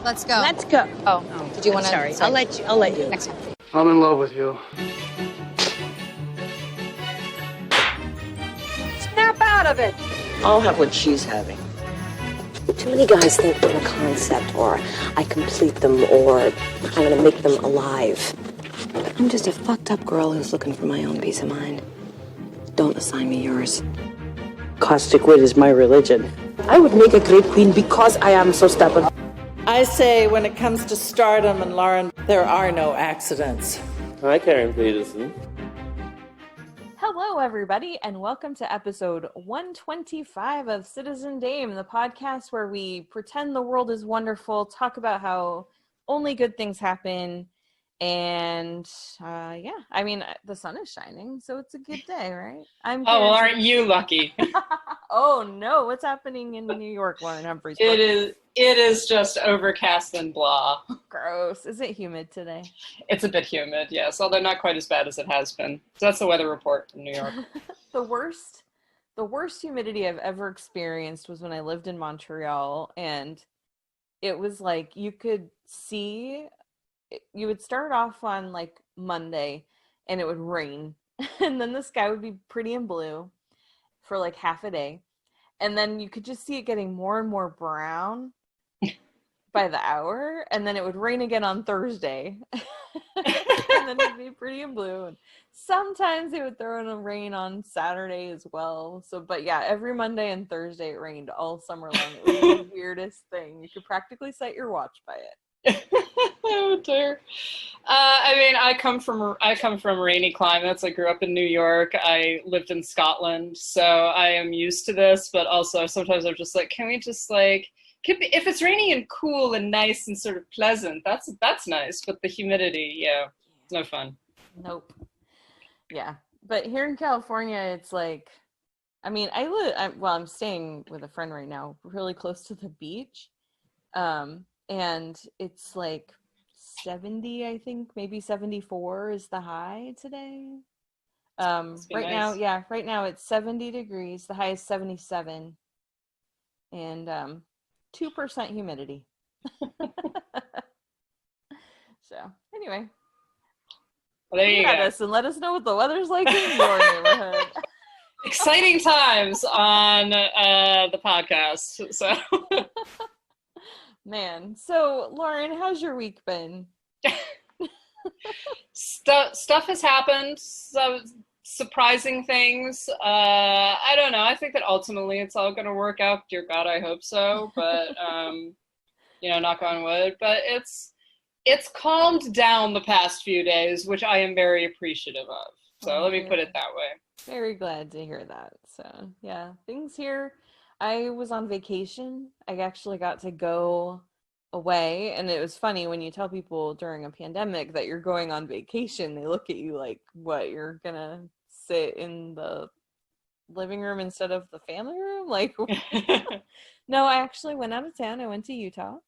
Let's go. Let's go. Oh, did you want to? Sorry, I'll let you. Next time. I'm in love with you. Snap out of it. I'll have what she's having. Too many guys think I'm a concept, or I complete them, or I'm gonna make them alive. I'm just a fucked up girl who's looking for my own peace of mind. Don't assign me yours. Caustic wit is my religion. I would make a great queen because I am so stubborn. I say when it comes to stardom and Lauren, there are no accidents. Hi, Karen Peterson. Hello, everybody, and welcome to episode 125 of Citizen Dame, the podcast where we pretend the world is wonderful, talk about how only good things happen, and the sun is shining, so it's a good day, right? Well, aren't you lucky? Oh no, what's happening in New York, Lauren Humphreys? It is just overcast and blah. Gross. Is it humid today? It's a bit humid, yes, although not quite as bad as it has been. So that's the weather report from New York. The worst humidity I've ever experienced was when I lived in Montreal, and it was like you would start off on like Monday and it would rain and then the sky would be pretty and blue for like half a day, and then you could just see it getting more and more brown by the hour, and then it would rain again on Thursday and then it'd be pretty and blue, and sometimes they would throw in a rain on Saturday as well. So but yeah, every Monday and Thursday it rained all summer long. It was the weirdest thing. You could practically set your watch by it. Oh dear. I come from rainy climates. I grew up in New York. I lived in Scotland, so I am used to this. But also, sometimes I'm just like, can we just if it's raining and cool and nice and sort of pleasant, that's nice. But the humidity, it's no fun. Nope. Yeah, but here in California, it's like, I'm staying with a friend right now, really close to the beach. And it's like 70, I think, maybe 74 is the high today. Right now it's 70 degrees. The high is 77 and 2% humidity. So anyway, well, there you go. Us and let us know what the weather's like in your neighborhood. Exciting times on the podcast. So. Man, so Lauren, how's your week been? Stuff has happened. So surprising things. I don't know. I think that ultimately it's all going to work out. Dear God, I hope so. But knock on wood. But it's calmed down the past few days, which I am very appreciative of. So let me put it that way. Very glad to hear that. So yeah, things here. I was on vacation. I actually got to go away, and it was funny when you tell people during a pandemic that you're going on vacation, they look at you like, what, you're gonna sit in the living room instead of the family room? Like, no, I actually went out of town. I went to Utah,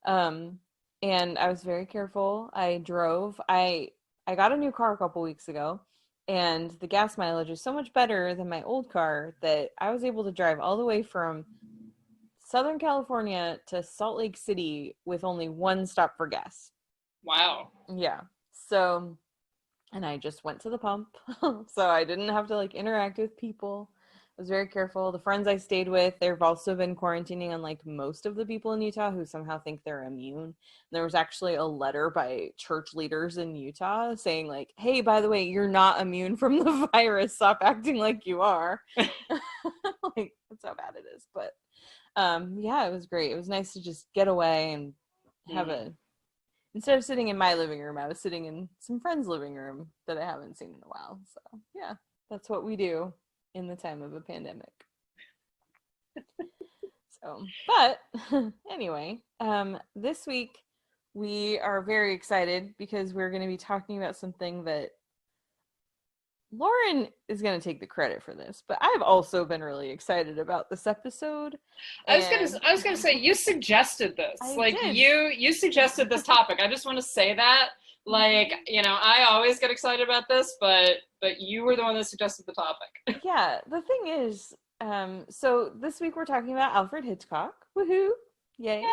and I was very careful. I drove. I got a new car a couple weeks ago, and the gas mileage is so much better than my old car that I was able to drive all the way from Southern California to Salt Lake City with only one stop for gas. Wow. Yeah. So, and I just went to the pump. So I didn't have to interact with people. I was very careful. The friends I stayed with, they've also been quarantining, unlike most of the people in Utah who somehow think they're immune. There was actually a letter by church leaders in Utah saying hey, by the way, you're not immune from the virus. Stop acting like you are. That's how bad it is. But it was great. It was nice to just get away and have instead of sitting in my living room, I was sitting in some friends' living room that I haven't seen in a while. So yeah, that's what we do in the time of a pandemic. So, but anyway, this week we are very excited because we're going to be talking about something that Lauren is going to take the credit for this, but I've also been really excited about this episode. I was gonna say, you suggested this. You suggested this topic. I just want to say that. I always get excited about this, but you were the one that suggested the topic. Yeah, the thing is, so this week we're talking about Alfred Hitchcock. Woohoo! Yay!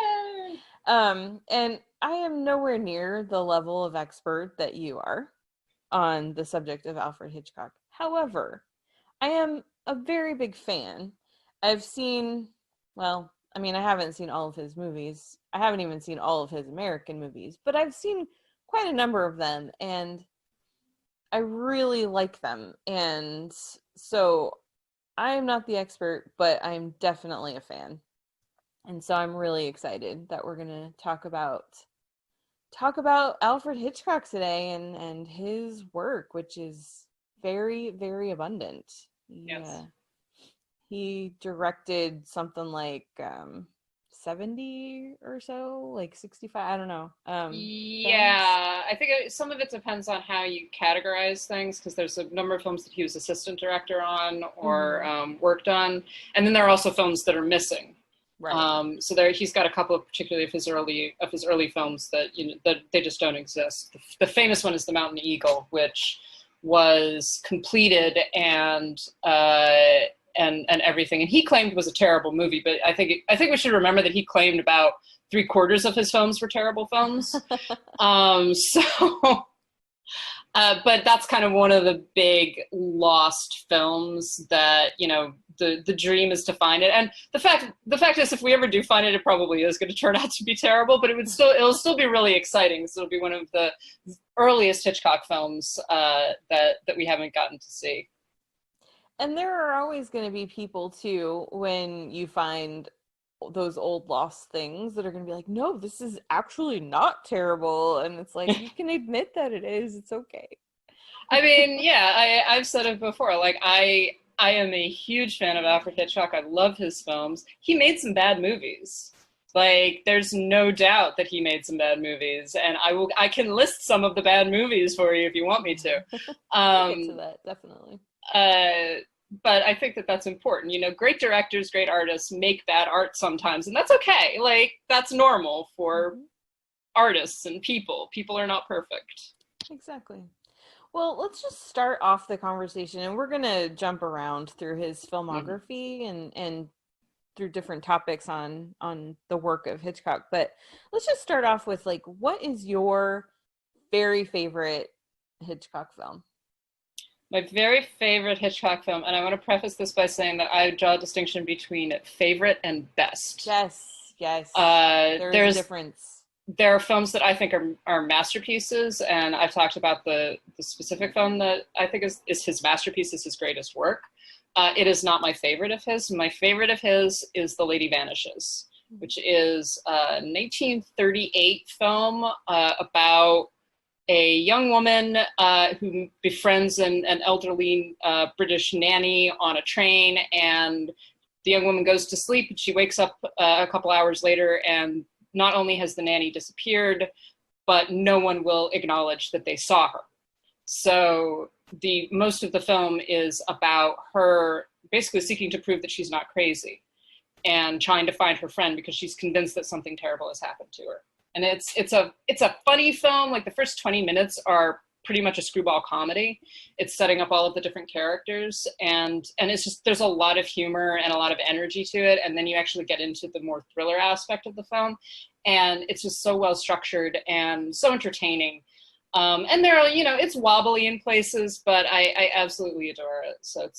And I am nowhere near the level of expert that you are on the subject of Alfred Hitchcock. However, I am a very big fan. I've seen, well, I mean, I haven't seen all of his movies. I haven't even seen all of his American movies, but I've seen quite a number of them, and I really like them. And so I am not the expert, but I'm definitely a fan. And so I'm really excited that we're going to talk about Alfred Hitchcock today and his work, which is very, very abundant. Yes. He directed something like 70 or so, like 65, I don't know. Films. Yeah, I think some of it depends on how you categorize things, because there's a number of films that he was assistant director on or worked on, and then there are also films that are missing. Right. So there, he's got a couple of particularly of his early films that that they just don't exist. The famous one is The Mountain Eagle, which was completed and everything, and he claimed was a terrible movie. But I think we should remember that he claimed about 3/4 of his films were terrible films. But that's kind of one of the big lost films that, the dream is to find it. And the fact is, if we ever do find it, it probably is going to turn out to be terrible, but it'll still be really exciting. So it'll be one of the earliest Hitchcock films that we haven't gotten to see. And there are always going to be people too, when you find those old lost things, that are going to be like, no, this is actually not terrible. And it's like, you can admit that it is. It's okay. I mean, yeah, I've said it before. Like, I am a huge fan of Alfred Hitchcock. I love his films. He made some bad movies. Like, there's no doubt that he made some bad movies, and I can list some of the bad movies for you if you want me to. I'll get to that, definitely. But I think that that's important. Great directors, great artists make bad art sometimes, and that's okay. Like, that's normal for artists and people. People are not perfect. Exactly. Well, let's just start off the conversation, and we're going to jump around through his filmography and through different topics on the work of Hitchcock. But let's just start off with, like, what is your very favorite Hitchcock film? My very favorite Hitchcock film, and I want to preface this by saying that I draw a distinction between favorite and best. Yes. There's a difference. There are films that I think are masterpieces, and I've talked about the specific film that I think is his masterpiece, is his greatest work. It is not my favorite of his. My favorite of his is The Lady Vanishes, which is a 1938 film about a young woman who befriends an elderly British nanny on a train, and the young woman goes to sleep, and she wakes up a couple hours later, and not only has the nanny disappeared, but no one will acknowledge that they saw her. So most of the film is about her basically seeking to prove that she's not crazy and trying to find her friend because she's convinced that something terrible has happened to her. And it's a funny film. Like, the first 20 minutes are pretty much a screwball comedy. It's setting up all of the different characters, and it's just, there's a lot of humor and a lot of energy to it, and then you actually get into the more thriller aspect of the film, and it's just so well structured and so entertaining. And there are, it's wobbly in places, but I absolutely adore it. So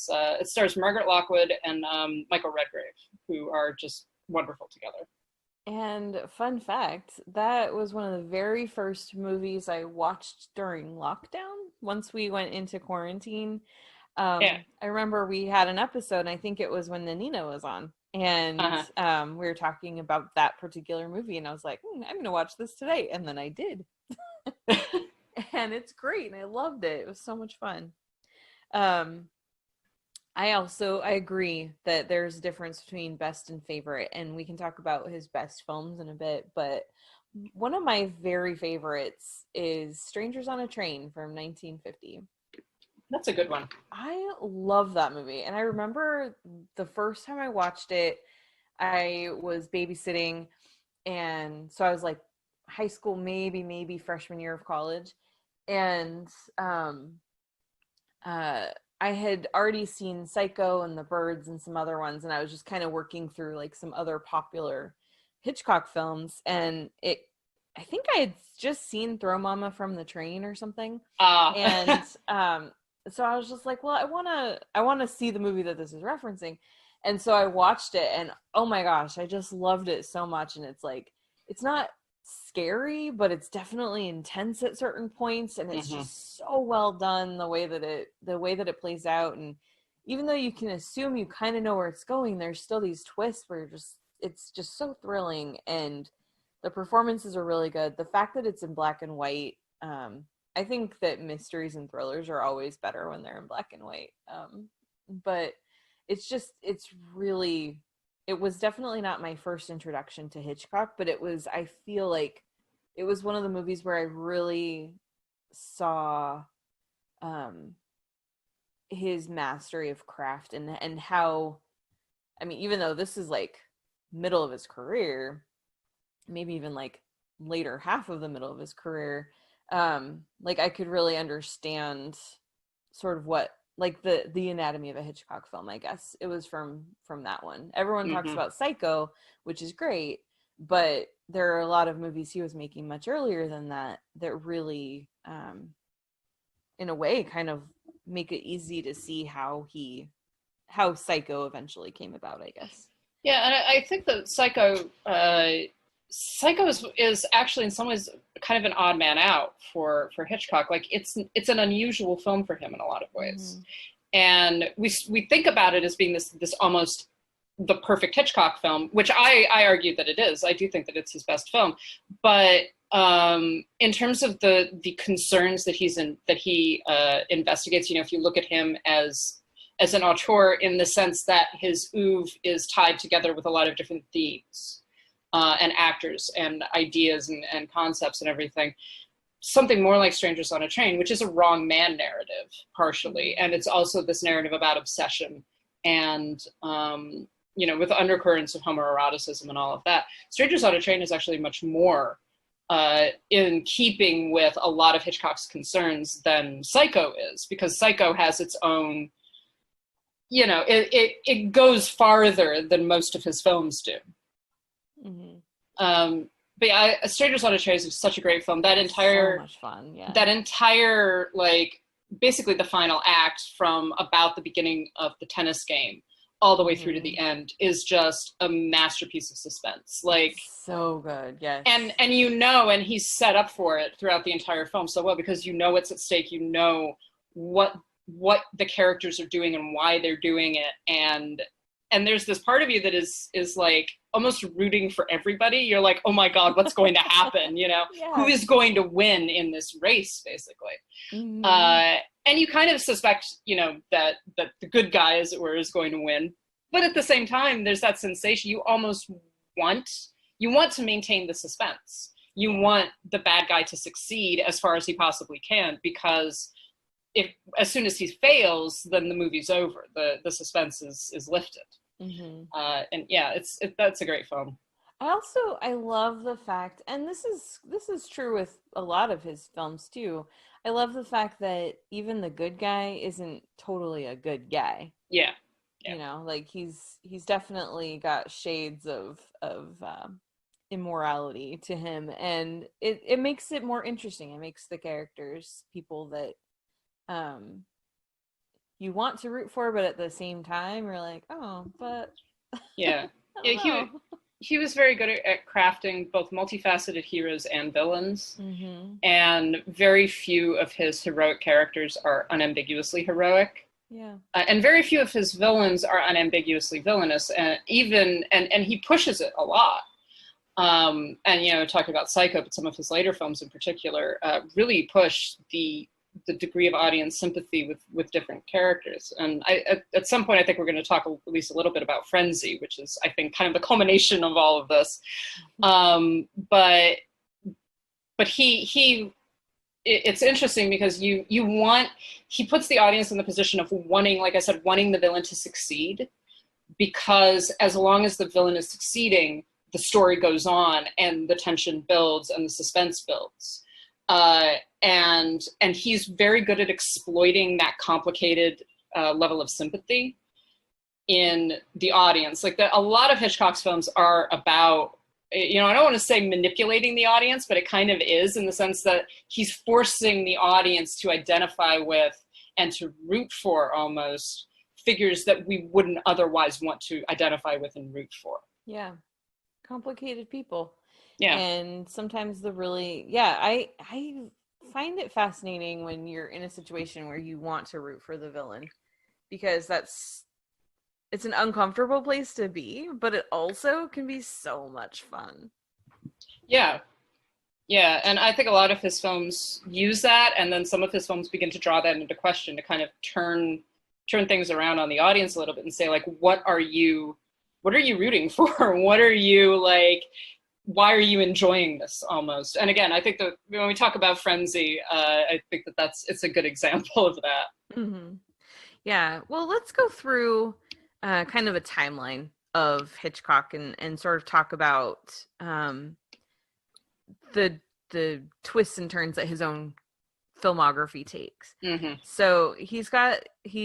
it stars Margaret Lockwood and Michael Redgrave, who are just wonderful together. And fun fact, that was one of the very first movies I watched during lockdown, once we went into quarantine. I remember we had an episode, and I think it was when Nanina was on, and we were talking about that particular movie, and I was like, I'm going to watch this today. And then I did. And it's great, and I loved it. It was so much fun. I agree that there's a difference between best and favorite, and we can talk about his best films in a bit, but one of my very favorites is Strangers on a Train from 1950. That's a good one. I love that movie, and I remember the first time I watched it, I was babysitting, and so I was like high school, maybe freshman year of college, and I had already seen Psycho and The Birds and some other ones, and I was just kind of working through like some other popular Hitchcock films, and I think I had just seen Throw Mama from the Train or something. And so I was just like, well, I wanna see the movie that this is referencing. And so I watched it, and oh my gosh, I just loved it so much. And it's like, it's not scary, but it's definitely intense at certain points, and it's just so well done the way that it plays out. And even though you can assume you kind of know where it's going, there's still these twists where it's just so thrilling, and the performances are really good. The fact that it's in black and white, I think that mysteries and thrillers are always better when they're in black and white. But it was definitely not my first introduction to Hitchcock, but I feel like it was one of the movies where I really saw his mastery of craft, and how, I mean, even though this is like middle of his career, maybe even like later half of the middle of his career, like I could really understand sort of what, like the anatomy of a Hitchcock film, I guess. It was from that one. Everyone talks about Psycho, which is great, but there are a lot of movies he was making much earlier than that really, in a way, kind of make it easy to see how Psycho eventually came about, I guess. Yeah, and I think that Psycho is actually in some ways kind of an odd man out for Hitchcock. Like it's an unusual film for him in a lot of ways, and we think about it as being this almost the perfect Hitchcock film, which I argue that it is. I do think that it's his best film, but in terms of the concerns that he investigates, if you look at him as an auteur, in the sense that his oeuvre is tied together with a lot of different themes and actors and ideas and concepts and everything. Something more like Strangers on a Train, which is a wrong man narrative, partially. And it's also this narrative about obsession and, with undercurrents of homoeroticism and all of that. Strangers on a Train is actually much more in keeping with a lot of Hitchcock's concerns than Psycho is, because Psycho has its own, it goes farther than most of his films do. But yeah, Strangers on a Train is such a great film. That entire, so much fun, yeah. That entire, like, basically the final act from about the beginning of the tennis game all the way through to the end is just a masterpiece of suspense. Like, so good, yes. And and he's set up for it throughout the entire film so well, because what's at stake, what the characters are doing and why they're doing it, and there's this part of you that is like almost rooting for everybody. You're like, oh my God, what's going to happen? Yeah. Who is going to win in this race, basically? And you kind of suspect, that the good guy, as it were, is going to win. But at the same time, there's that sensation you almost want to maintain the suspense. You want the bad guy to succeed as far as he possibly can, because as soon as he fails, then the movie's over. The suspense is lifted. And yeah, that's a great film. I love the fact, and this is true with a lot of his films too. I love the fact that even the good guy isn't totally a good guy. Yeah. Like he's definitely got shades of immorality to him, and it makes it more interesting. It makes the characters people that you want to root for, but at the same time you're like, oh, but yeah. He was very good at crafting both multifaceted heroes and villains, and very few of his heroic characters are unambiguously heroic. Yeah. And very few of his villains are unambiguously villainous, and he pushes it a lot. And talking about Psycho, but some of his later films in particular really push the degree of audience sympathy with different characters. And at some point, I think we're going to talk at least a little bit about Frenzy, which is, I think, kind of the culmination of all of this. But it's interesting because he puts the audience in the position of wanting, like I said, wanting the villain to succeed, because as long as the villain is succeeding, the story goes on and the tension builds and the suspense builds. And he's very good at exploiting that complicated level of sympathy in the audience. Like a lot of Hitchcock's films are about you know, I don't want to say manipulating the audience, but it kind of is, in the sense that he's forcing the audience to identify with and to root for almost figures that we wouldn't otherwise want to identify with and root for. Yeah. Complicated people. Yeah. And sometimes I find it fascinating when you're in a situation where you want to root for the villain, because it's an uncomfortable place to be, but it also can be so much fun. Yeah. Yeah, and I think a lot of his films use that, and then some of his films begin to draw that into question, to kind of turn things around on the audience a little bit and say, like, what are you rooting for? What are you, like, why are you enjoying this, almost? And again, I think that when we talk about Frenzy, I think that it's a good example of that. Mm-hmm. Yeah, well, let's go through kind of a timeline of Hitchcock and sort of talk about the twists and turns that his own filmography takes. Mm-hmm. So he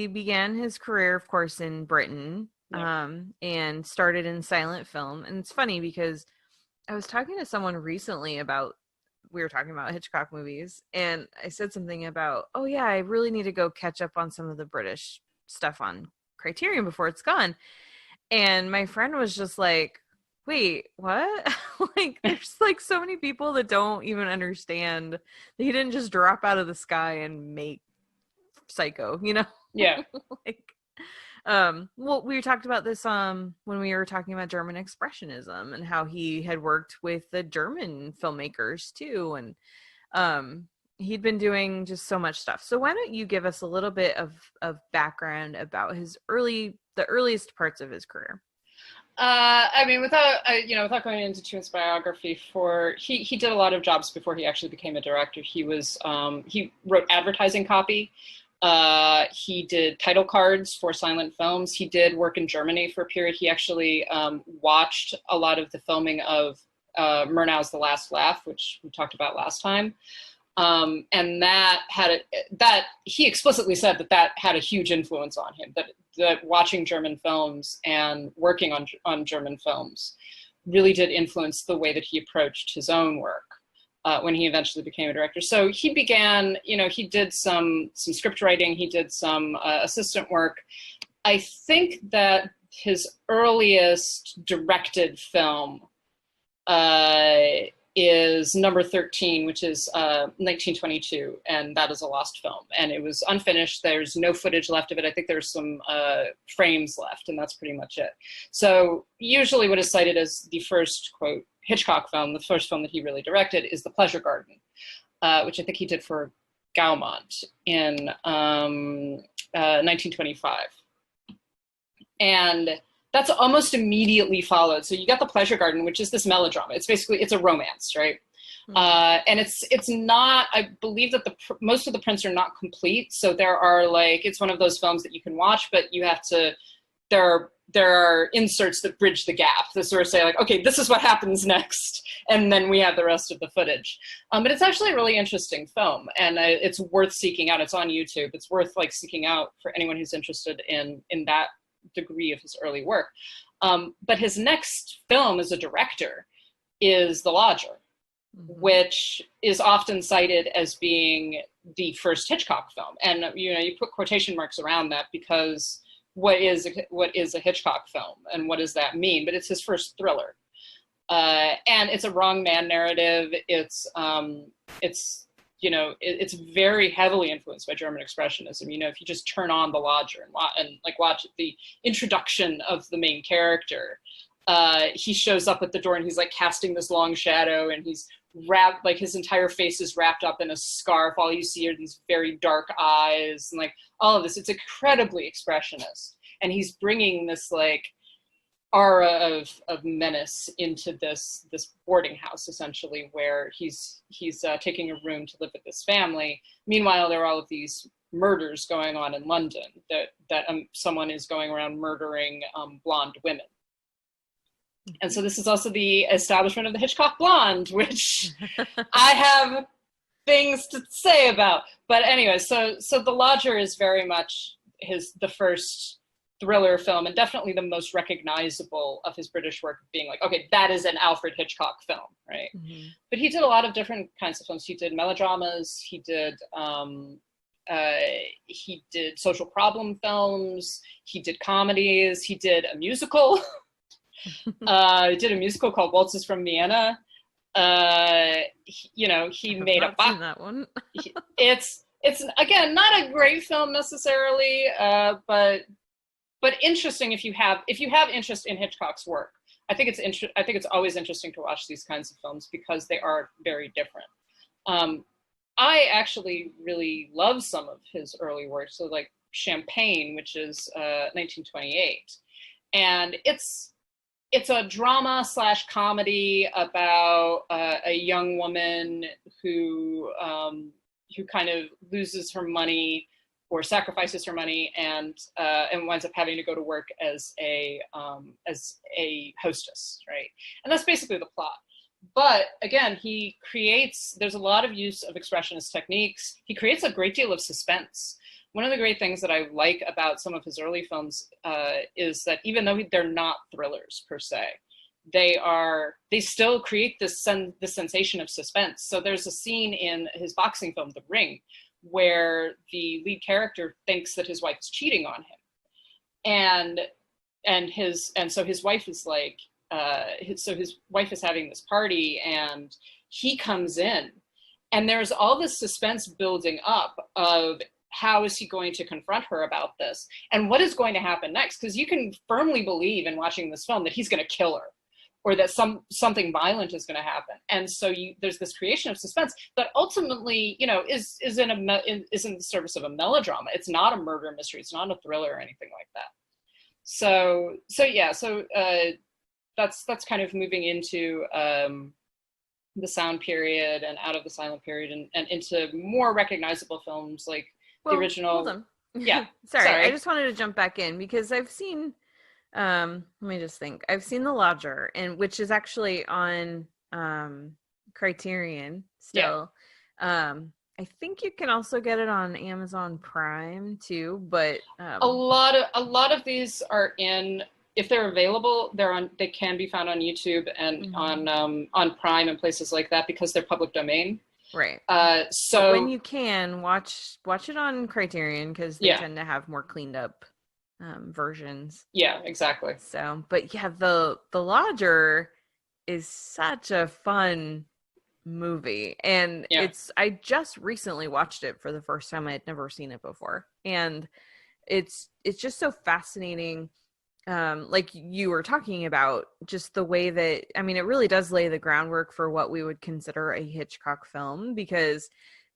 began his career, of course, in Britain, and started in silent film. And it's funny because I was talking to someone recently we were talking about Hitchcock movies, and I said something about, oh yeah, I really need to go catch up on some of the British stuff on Criterion before it's gone. And my friend was just like, wait, what? Like, there's like so many people that don't even understand that he didn't just drop out of the sky and make Psycho, you know? Yeah. Like, well, we talked about this when we were talking about German Expressionism and how he had worked with the German filmmakers too, and he'd been doing just so much stuff. So why don't you give us a little bit of background about the earliest parts of his career? I mean, without going into too much biography, he did a lot of jobs before he actually became a director. He wrote advertising copy. He did title cards for silent films. He did work in Germany for a period. He actually watched a lot of the filming of Murnau's The Last Laugh, which we talked about last time. And that he explicitly said that had a huge influence on him, that watching German films and working on German films really did influence the way that he approached his own work when he eventually became a director. So he began, he did some script writing, he did some assistant work. I think that his earliest directed film is Number 13, which is 1922, and that is a lost film. And it was unfinished. There's no footage left of it. I think there's some frames left, and that's pretty much it. So usually what is cited as the first, quote, Hitchcock film, the first film that he really directed, is The Pleasure Garden, which I think he did for Gaumont in 1925. And that's almost immediately followed. So you got The Pleasure Garden, which is this melodrama. It's a romance, right? Mm-hmm. And it's not, I believe that most of the prints are not complete. So there are it's one of those films that you can watch, but you have to, there are inserts that bridge the gap that sort of say okay, this is what happens next. And then we have the rest of the footage. But it's actually a really interesting film, and it's worth seeking out. It's on YouTube. It's worth seeking out for anyone who's interested in that degree of his early work. But his next film as a director is The Lodger, mm-hmm. which is often cited as being the first Hitchcock film. And you put quotation marks around that, because what is a Hitchcock film and what does that mean? But it's his first thriller. And it's a wrong man narrative. It's very heavily influenced by German Expressionism. If you just turn on The Lodger and watch the introduction of the main character, he shows up at the door and he's casting this long shadow, and he's wrapped, his entire face is wrapped up in a scarf. All you see are these very dark eyes and all of this. It's incredibly expressionist, and he's bringing this aura of menace into this boarding house, essentially, where he's taking a room to live with this family. Meanwhile, there are all of these murders going on in London, that someone is going around murdering blonde women. And so this is also the establishment of the Hitchcock blonde, which I have things to say about. But anyway, so The Lodger is very much the first thriller film, and definitely the most recognizable of his British work, being like, okay, that is an Alfred Hitchcock film, right? Mm-hmm. But he did a lot of different kinds of films. He did melodramas. He did social problem films. He did comedies. He did a musical. He did a musical called Waltzes from Vienna. He made a box. That one. It's again not a great film necessarily, but interesting if you have interest in Hitchcock's work. I think it's always interesting to watch these kinds of films because they are very different. I actually really love some of his early work, so like Champagne, which is 1928, and it's a drama / comedy about a young woman who kind of loses her money or sacrifices her money and winds up having to go to work as a hostess, right? And that's basically the plot. But again, there's a lot of use of expressionist techniques. He creates a great deal of suspense. One of the great things that I like about some of his early films is that even though they're not thrillers per se, they still create this sensation of suspense. So there's a scene in his boxing film, The Ring, where the lead character thinks that his wife is cheating on him, and so his wife is like, his wife is having this party, and he comes in, and there's all this suspense building up of how is he going to confront her about this, and what is going to happen next? Because you can firmly believe in watching this film that he's going to kill her, or that something violent is going to happen. And so there's this creation of suspense that ultimately, is in the service of a melodrama. It's not a murder mystery. It's not a thriller or anything like that. So that's kind of moving into the sound period and out of the silent period and into more recognizable films like the original. Hold on. Yeah. Sorry, I just wanted to jump back in because I've seen, let me just think. I've seen The Lodger, which is actually on Criterion still. Yeah. I think you can also get it on Amazon Prime too, but a lot of these are if they're available, they can be found on YouTube and on Prime and places like that because they're public domain. Right. So but when you can watch it on Criterion because they tend to have more cleaned up versions. Yeah, exactly. So, but yeah, the Lodger is such a fun movie, and I just recently watched it for the first time. I had never seen it before, and it's just so fascinating. Like you were talking about, just the way that, I mean, it really does lay the groundwork for what we would consider a Hitchcock film, because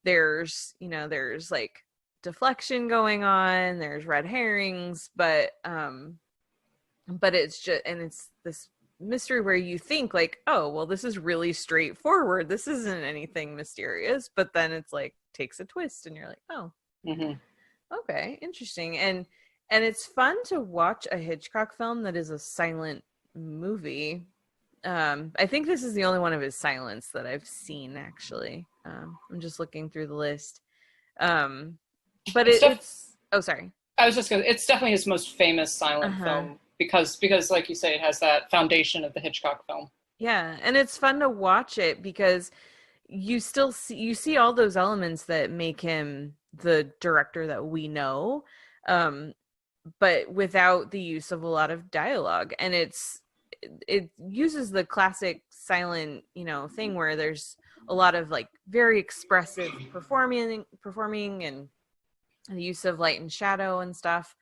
there's like deflection going on, there's red herrings, but it's just, and it's this mystery where you think like, oh, well, this is really straightforward. This isn't anything mysterious, but then it's like takes a twist and you're like, oh, okay, interesting. And it's fun to watch a Hitchcock film that is a silent movie. I think this is the only one of his silents that I've seen, actually. I'm just looking through the list. But it's oh, sorry. I was just it's definitely his most famous silent film because like you say, it has that foundation of the Hitchcock film. Yeah, and it's fun to watch it because you still see all those elements that make him the director that we know. But without the use of a lot of dialogue, and it uses the classic silent thing where there's a lot of like very expressive performing and the use of light and shadow and stuff.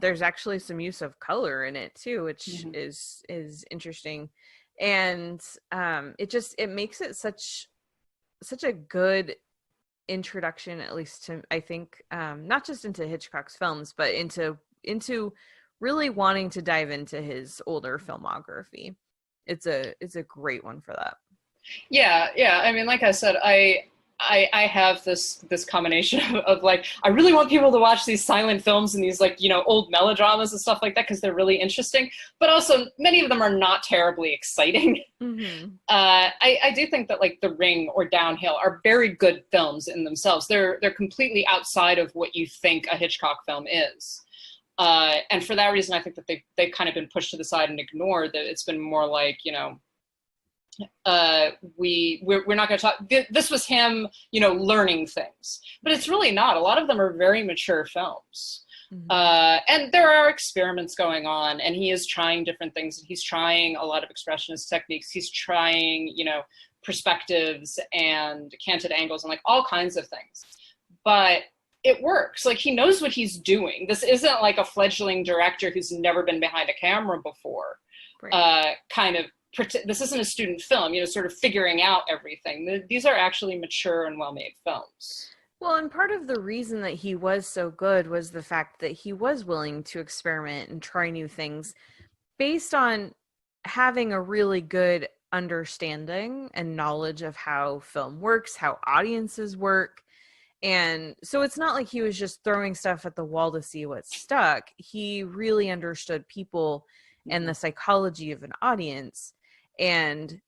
There's actually some use of color in it too, which is interesting, and it makes it such a good introduction, at least to, I think, not just into Hitchcock's films, but into really wanting to dive into his older filmography. It's a great one for that. Yeah. I mean, like I said, I have this combination of like, I really want people to watch these silent films and these like, old melodramas and stuff like that because they're really interesting, but also many of them are not terribly exciting. I do think that like The Ring or Downhill are very good films in themselves. They're completely outside of what you think a Hitchcock film is. And for that reason, I think that they've kind of been pushed to the side and ignored. That it's been more like, we're not going to talk. This was him, learning things, but it's really not. A lot of them are very mature films. And there are experiments going on, and he is trying different things. He's trying a lot of expressionist techniques. He's trying, perspectives and canted angles and like all kinds of things. But it works. Like, he knows what he's doing. This isn't like a fledgling director who's never been behind a camera before. Right. This isn't a student film, sort of figuring out everything. These are actually mature and well-made films. Well, and part of the reason that he was so good was the fact that he was willing to experiment and try new things based on having a really good understanding and knowledge of how film works, how audiences work. And so it's not like he was just throwing stuff at the wall to see what stuck. He really understood people and the psychology of an audience. And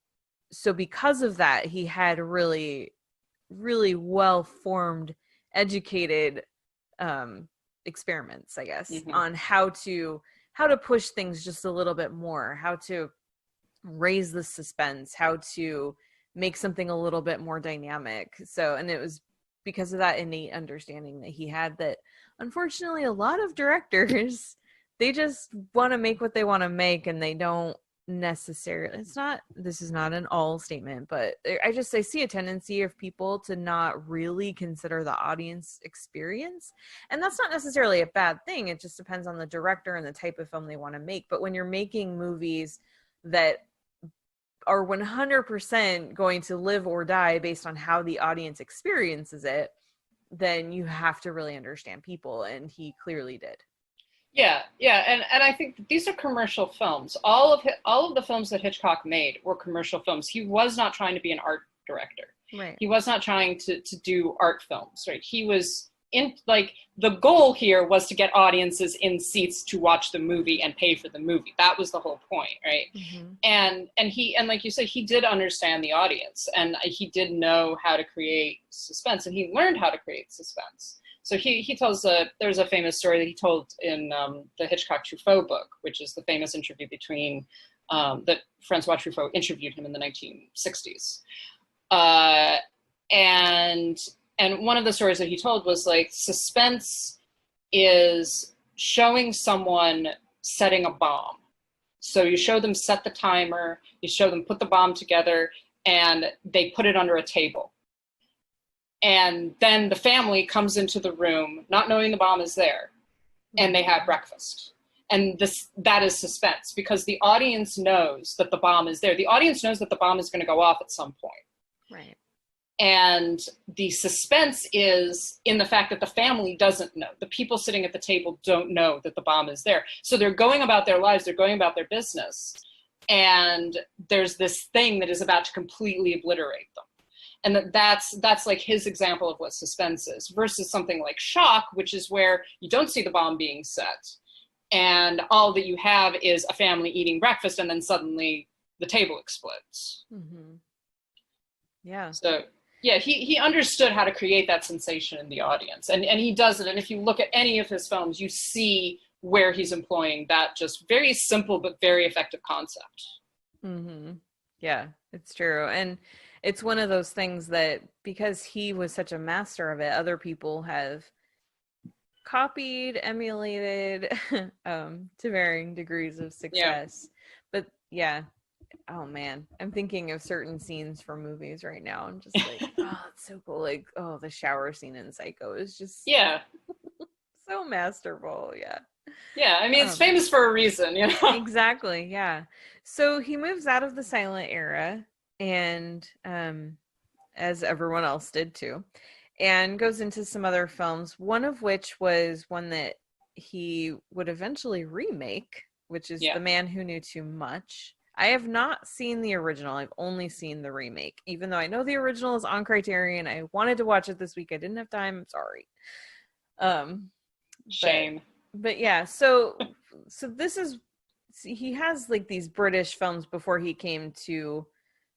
so because of that, he had really well-formed, educated experiments, I guess, on how to push things just a little bit more, how to raise the suspense, how to make something a little bit more dynamic. So, and it was because of that innate understanding that he had that, unfortunately, a lot of directors, they just want to make what they want to make, and they don't necessarily, this is not an all statement, but I see a tendency of people to not really consider the audience experience. And that's not necessarily a bad thing. It just depends on the director and the type of film they want to make. But when you're making movies that are 100% going to live or die based on how the audience experiences it, then you have to really understand people, and he clearly did. Yeah, and I think these are commercial films. All of the films that Hitchcock made were commercial films. He was not trying to be an art director. Right. He was not trying to do art films, right? He was the goal here was to get audiences in seats to watch the movie and pay for the movie. That was the whole point, right? And like you said, he did understand the audience, and he did know how to create suspense, and he learned how to create suspense. So he tells there's a famous story that he told in the Hitchcock Truffaut book, which is the famous interview between that Francois Truffaut interviewed him in the 1960s. And one of the stories that he told was like, suspense is showing someone setting a bomb. So you show them set the timer, you show them put the bomb together, and they put it under a table. And then the family comes into the room, not knowing the bomb is there, and they have breakfast. And that is suspense, because the audience knows that the bomb is there. The audience knows that the bomb is going to go off at some point. Right. And the suspense is in the fact that the family doesn't know. The people sitting at the table don't know that the bomb is there. So they're going about their lives, they're going about their business, and there's this thing that is about to completely obliterate them. And that's like his example of what suspense is, versus something like shock, which is where you don't see the bomb being set, and all that you have is a family eating breakfast, and then suddenly the table explodes. Yeah. So yeah, he understood how to create that sensation in the audience, and he does it. And if you look at any of his films, you see where he's employing that just very simple but very effective concept. Yeah, it's true. And it's one of those things that, because he was such a master of it, other people have copied, emulated to varying degrees of success. But yeah, oh man, I'm thinking of certain scenes from movies right now. I'm just like, oh, it's so cool. Like, oh, the shower scene in Psycho is just so masterful. Yeah, I mean, it's famous for a reason, Exactly, yeah. So he moves out of the silent era, and as everyone else did too, and goes into some other films, one of which was one that he would eventually remake, which is The Man Who Knew Too Much. I have not seen the original. I've only seen the remake, even though I know the original is on Criterion. I wanted to watch it this week. I didn't have time. I'm sorry. Shame. But yeah, so this is, he has like these British films before he came to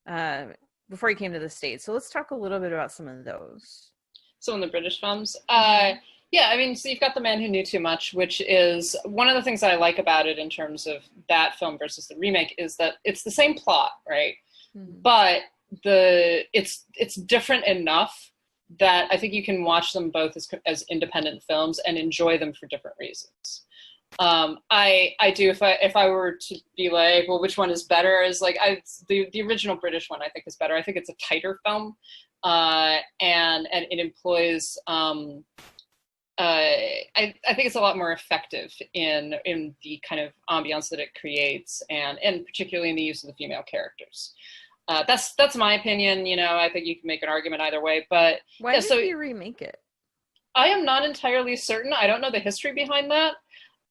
the States. So let's talk a little bit about some of those. Some of the British films. Yeah, I mean, so you've got The Man Who Knew Too Much, which is one of the things that I like about it in terms of that film versus the remake is that it's the same plot, right? Mhm. But it's different enough that I think you can watch them both as independent films and enjoy them for different reasons. I do, if I were to be like, well, which one is better, is like the original British one I think is better. I think it's a tighter film, and it employs I think it's a lot more effective in the kind of ambiance that it creates, and particularly in the use of the female characters. That's my opinion. You know, I think you can make an argument either way. But Why yeah, did so you remake it? I am not entirely certain. I don't know the history behind that.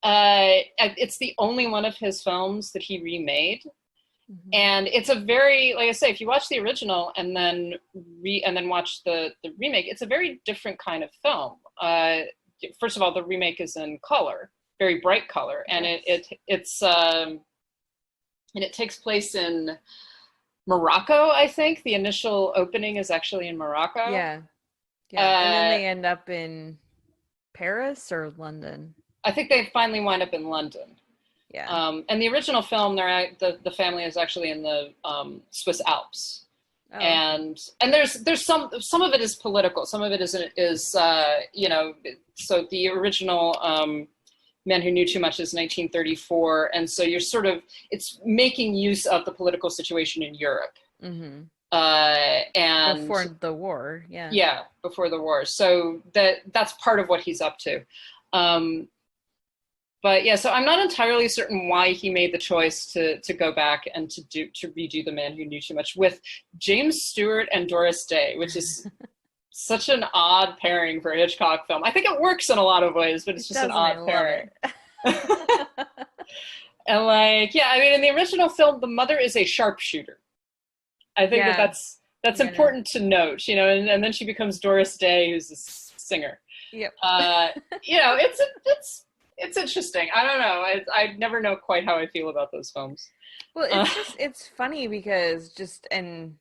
It's the only one of his films that he remade. And it's a very, like I say, if you watch the original and then watch the remake, it's a very different kind of film. First of all, the remake is in color, very bright color, and it takes place in Morocco. I think the initial opening is actually in Morocco. Yeah. And then they end up in Paris or London. I think they finally wind up in London. Yeah. And the original film, the family is actually in the Swiss Alps. Oh. And there's some of it is political, some of it is you know, so the original Man Who Knew Too Much is 1934, and so it's making use of the political situation in Europe. Mm-hmm. And before the war, before the war. So that's part of what he's up to. But yeah, so I'm not entirely certain why he made the choice to go back and to redo The Man Who Knew Too Much with James Stewart and Doris Day, which is such an odd pairing for a Hitchcock film. I think it works in a lot of ways, but it's just an odd pairing. And like, yeah, I mean, in the original film, the mother is a sharpshooter. I think that's important to note, you know, and then she becomes Doris Day, who's a singer. Yep. You know, it's interesting. I don't know. I never know quite how I feel about those films. Well, it's funny because and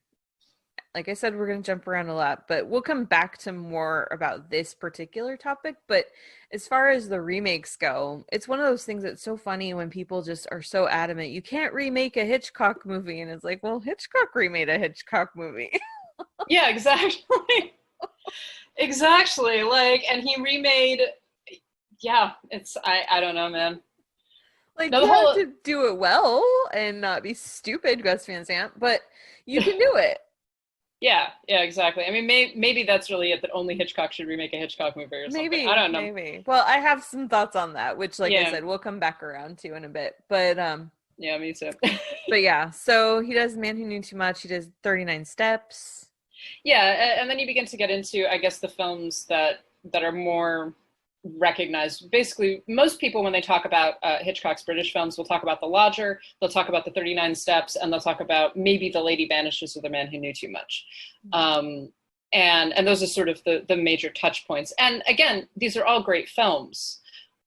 like I said, we're going to jump around a lot, but we'll come back to more about this particular topic. But as far as the remakes go, it's one of those things that's so funny when people just are so adamant, you can't remake a Hitchcock movie. And it's like, well, Hitchcock remade a Hitchcock movie. Yeah, exactly. Exactly. Like, and he remade, yeah, I don't know, man. Like, you have to do it well and not be stupid, Gus Van Sant, but you can do it. Yeah, exactly. I mean, maybe that's really it, that only Hitchcock should remake a Hitchcock movie or something. Maybe, I don't know. Maybe. Well, I have some thoughts on that, which, like I said, we'll come back around to in a bit. But yeah, me too. But yeah, so he does Man Who Knew Too Much. He does 39 Steps. Yeah, and then you begin to get into, I guess, the films that are more recognized. Basically, most people, when they talk about Hitchcock's British films, will talk about The Lodger, they'll talk about the 39 Steps, and they'll talk about maybe The Lady Vanishes or The Man Who Knew Too Much. And those are sort of the major touch points. And again, these are all great films.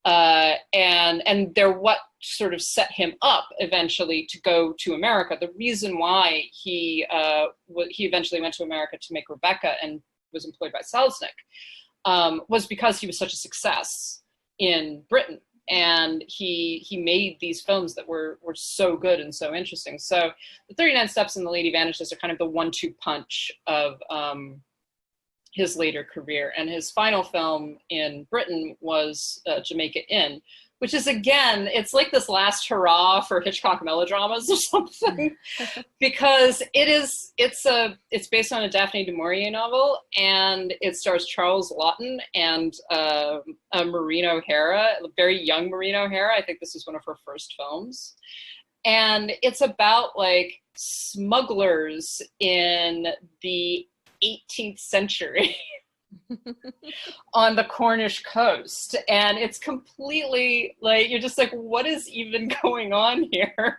And they're what sort of set him up eventually to go to America. The reason why he eventually went to America to make Rebecca and was employed by Selznick was because he was such a success in Britain, and he made these films that were so good and so interesting. So the 39 Steps and The Lady Vanishes are kind of the 1-2 punch of his later career. And his final film in Britain was Jamaica Inn, which is, again, it's like this last hurrah for Hitchcock melodramas or something, because it's based on a Daphne du Maurier novel, and it stars Charles Laughton and Maureen O'Hara, a very young Maureen O'Hara. I think this is one of her first films. And it's about like smugglers in the 18th century on the Cornish coast, and it's completely like, you're just like, what is even going on here?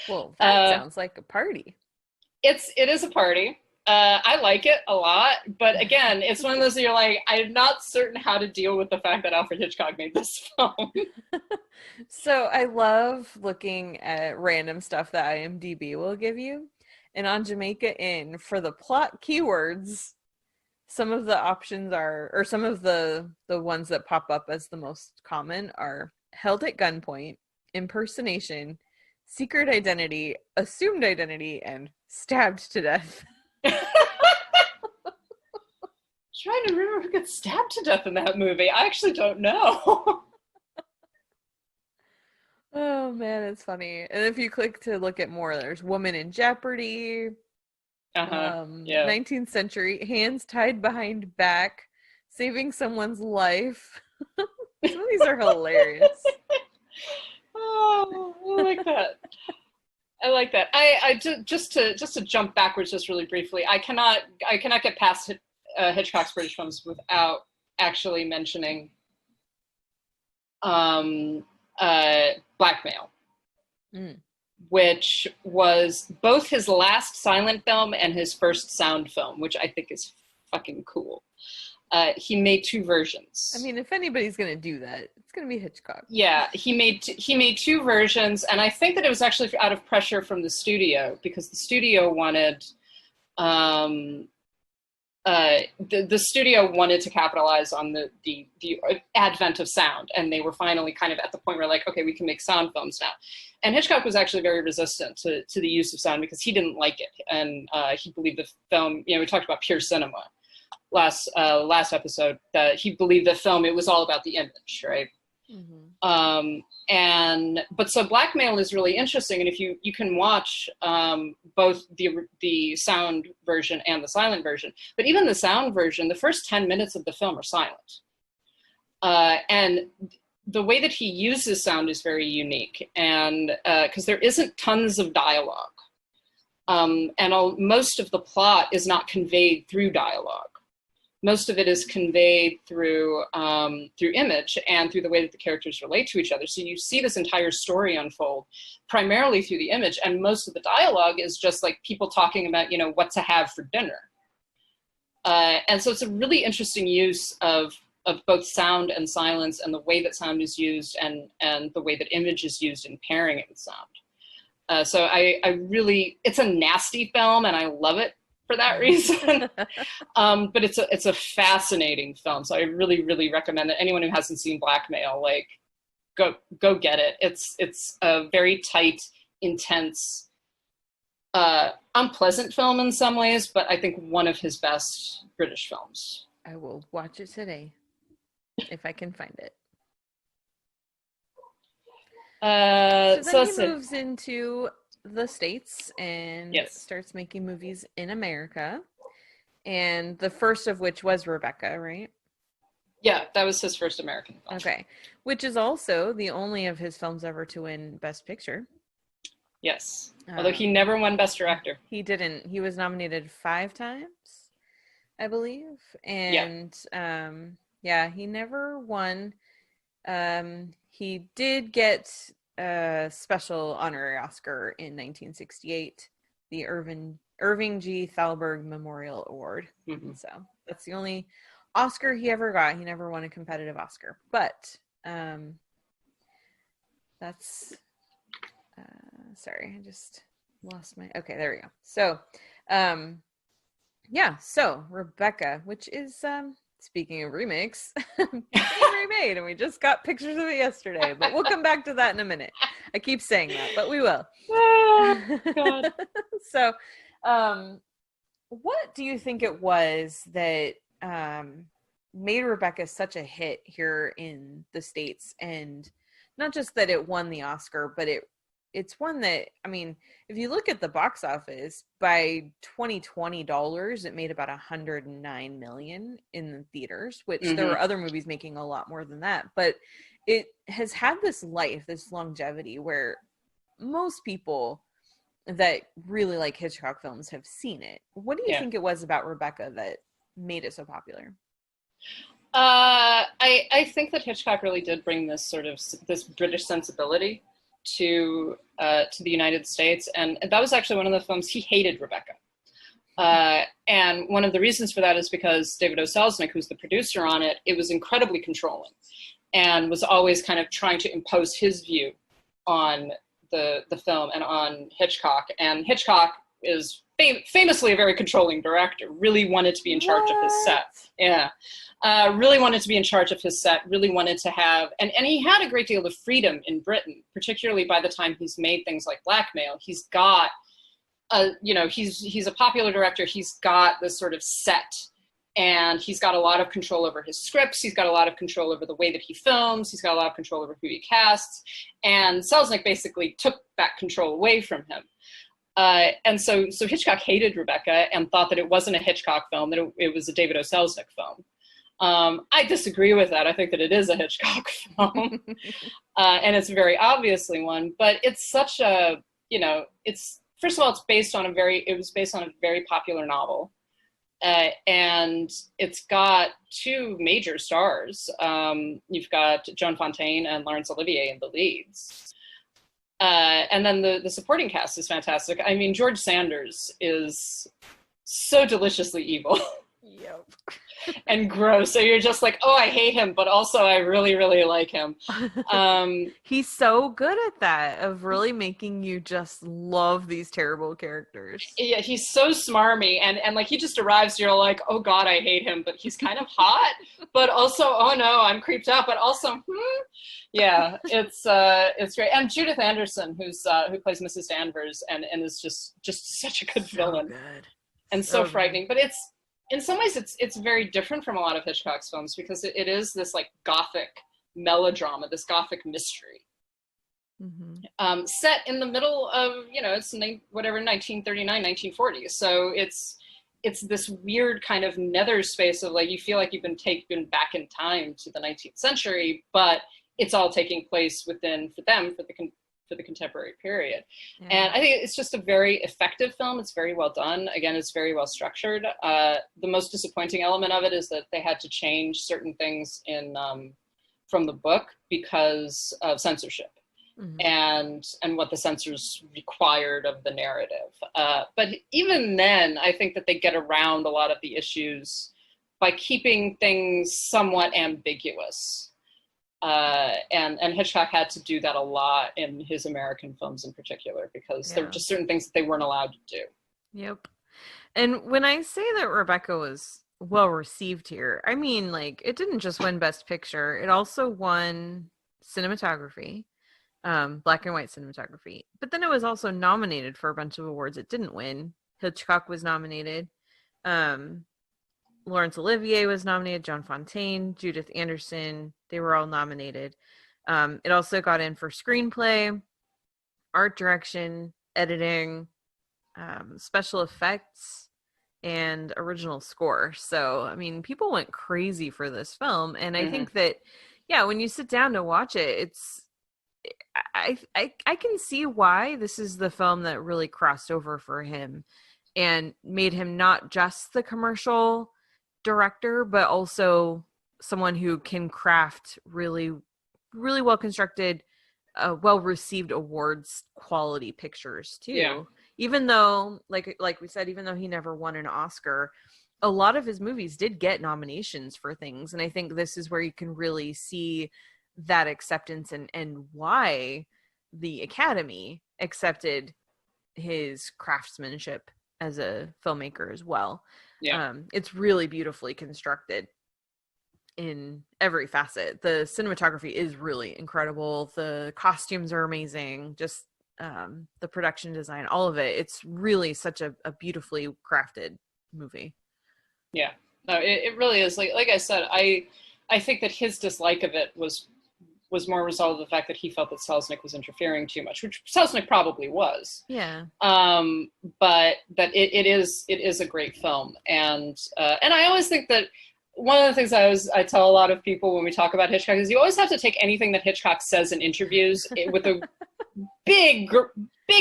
Well, that sounds like a party. It is a party. I like it a lot, but again, it's one of those that you're like, I'm not certain how to deal with the fact that Alfred Hitchcock made this film. So I love looking at random stuff that IMDb will give you. And on Jamaica Inn, for the plot keywords, some of the options are, or some of the ones that pop up as the most common are held at gunpoint, impersonation, secret identity, assumed identity, and stabbed to death. Trying to remember who gets stabbed to death in that movie. I actually don't know. Oh man, it's funny. And if you click to look at more, there's woman in jeopardy. Yeah. 19th century, hands tied behind back, saving someone's life. Some of these are hilarious. Oh, I like that. I like that. Just to jump backwards just really briefly. I cannot get past Hitchcock's British films without actually mentioning Blackmail, which was both his last silent film and his first sound film, which I think is fucking cool. He made two versions. I mean, if anybody's gonna do that, it's gonna be Hitchcock. Yeah, he made two versions, and I think that it was actually out of pressure from the studio, because the studio wanted the studio wanted to capitalize on the advent of sound, and they were finally kind of at the point where, like, okay, we can make sound films now. And Hitchcock was actually very resistant to the use of sound because he didn't like it, and he believed the film. We talked about pure cinema last episode, that he believed the film, it was all about the image, right? But so Blackmail is really interesting, and if you can watch both the sound version and the silent version, but even the sound version, the first 10 minutes of the film are silent, and the way that he uses sound is very unique, and because there isn't tons of dialogue, and most of the plot is not conveyed through dialogue. Most of it is conveyed through image and through the way that the characters relate to each other. So you see this entire story unfold primarily through the image, and most of the dialogue is just like people talking about, what to have for dinner. And so it's a really interesting use of both sound and silence, and the way that sound is used, and the way that image is used in pairing it with sound. So I really, it's a nasty film, and I love it for that reason. But it's a fascinating film. So I really, really recommend that anyone who hasn't seen Blackmail, like, go get it. It's a very tight, intense, unpleasant film in some ways, but I think one of his best British films. I will watch it today if I can find it. So then he moves into the States and starts making movies in America, and the first of which was Rebecca, right? Yeah, that was his first American film. Okay, which is also the only of his films ever to win Best Picture. Yes, although he never won Best Director. He didn't. He was nominated 5 times, I believe, and he never won. He did get a special honorary Oscar in 1968, the Irving G. Thalberg Memorial Award. So that's the only Oscar he ever got. He never won a competitive Oscar, but that's sorry, I just lost my, okay, there we go. So so Rebecca, which is speaking of remakes, being remade, and we just got pictures of it yesterday, but we'll come back to that in a minute. I keep saying that, but we will. Oh, God. So, what do you think it was that made Rebecca such a hit here in the States? And not just that it won the Oscar, but it's one that, I mean, if you look at the box office, by 2020 dollars, it made about $109 million in the theaters, which there were other movies making a lot more than that. But it has had this life, this longevity, where most people that really like Hitchcock films have seen it. What do you think it was about Rebecca that made it so popular? I think that Hitchcock really did bring this British sensibility to the United States, and that was actually one of the films he hated Rebecca. And one of the reasons for that is because David O. Selznick, who's the producer on it, it was incredibly controlling and was always kind of trying to impose his view on the film and on Hitchcock. And Hitchcock is famously a very controlling director, really wanted to be in charge of his set. Yeah. Really wanted to be in charge of his set, really wanted to have, and he had a great deal of freedom in Britain, particularly by the time he's made things like Blackmail. He's got, he's a popular director. He's got this sort of set, and he's got a lot of control over his scripts. He's got a lot of control over the way that he films. He's got a lot of control over who he casts. And Selznick basically took that control away from him. And so Hitchcock hated Rebecca and thought that it wasn't a Hitchcock film, that it was a David O. Selznick film. I disagree with that. I think that it is a Hitchcock film, and it's very obviously one. But it's such a, it's, first of all, it was based on a very popular novel, and it's got two major stars. You've got Joan Fontaine and Laurence Olivier in the leads. And then the supporting cast is fantastic. I mean, George Sanders is so deliciously evil. Yep. And gross. So you're just like, oh, I hate him, but also I really, really like him. He's so good at that, of really making you just love these terrible characters. Yeah, he's so smarmy, and like he just arrives, you're like, oh God, I hate him, but he's kind of hot, but also, oh no, I'm creeped out, but also, yeah, it's great. And Judith Anderson, who plays Mrs. Danvers, and is just such a good villain, good. And so frightening. But it's, in some ways, it's very different from a lot of Hitchcock's films, because it is this like gothic melodrama, this gothic mystery, set in the middle of, it's 1939, 1940. So it's this weird kind of nether space of like, you feel like you've been taken back in time to the 19th century, but it's all taking place for the contemporary period. Yeah. And I think it's just a very effective film. It's very well done. Again, it's very well structured. The most disappointing element of it is that they had to change certain things from the book because of censorship and what the censors required of the narrative. But even then, I think that they get around a lot of the issues by keeping things somewhat ambiguous. And Hitchcock had to do that a lot in his American films in particular, because there were just certain things that they weren't allowed to do. Yep. And when I say that Rebecca was well received here, I mean, like, it didn't just win Best Picture, it also won cinematography, black and white cinematography. But then it was also nominated for a bunch of awards. It didn't win. Hitchcock was nominated. Laurence Olivier was nominated, Joan Fontaine, Judith Anderson, they were all nominated. It also got in for screenplay, art direction, editing, special effects, and original score. So, I mean, people went crazy for this film. And I think that, when you sit down to watch it, I can see why this is the film that really crossed over for him and made him not just the commercial director, but also someone who can craft really, really well constructed, well received awards quality pictures too. Yeah. Even though, like we said, even though he never won an Oscar, a lot of his movies did get nominations for things, and I think this is where you can really see that acceptance and why the Academy accepted his craftsmanship as a filmmaker as well. Yeah. It's really beautifully constructed in every facet. The cinematography is really incredible. The costumes are amazing. Just the production design, all of it. It's really such a beautifully crafted movie. Yeah, no, it really is. Like I said, I think that his dislike of it was more a result of the fact that he felt that Selznick was interfering too much, which Selznick probably was. Yeah. But that it is a great film, and I always think that one of the things I tell a lot of people when we talk about Hitchcock is you always have to take anything that Hitchcock says in interviews with a big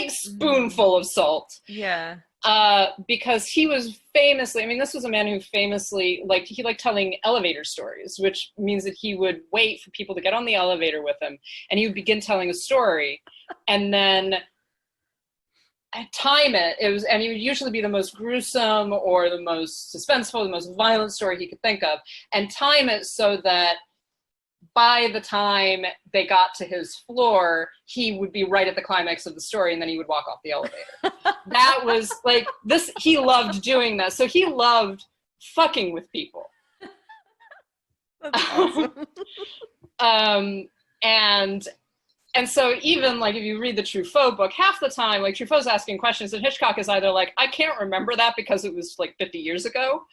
spoonful of salt. Yeah. Because he was famously, this was a man who famously liked telling elevator stories, which means that he would wait for people to get on the elevator with him, and he would begin telling a story, and then time it. And it would usually be the most gruesome or the most suspenseful, the most violent story he could think of, and time it so that by the time they got to his floor, he would be right at the climax of the story, and then he would walk off the elevator. That was like this. He loved doing that. So he loved fucking with people. That's awesome. And so even like if you read the Truffaut book, half the time like Truffaut's asking questions and Hitchcock is either like, I can't remember that because it was like 50 years ago,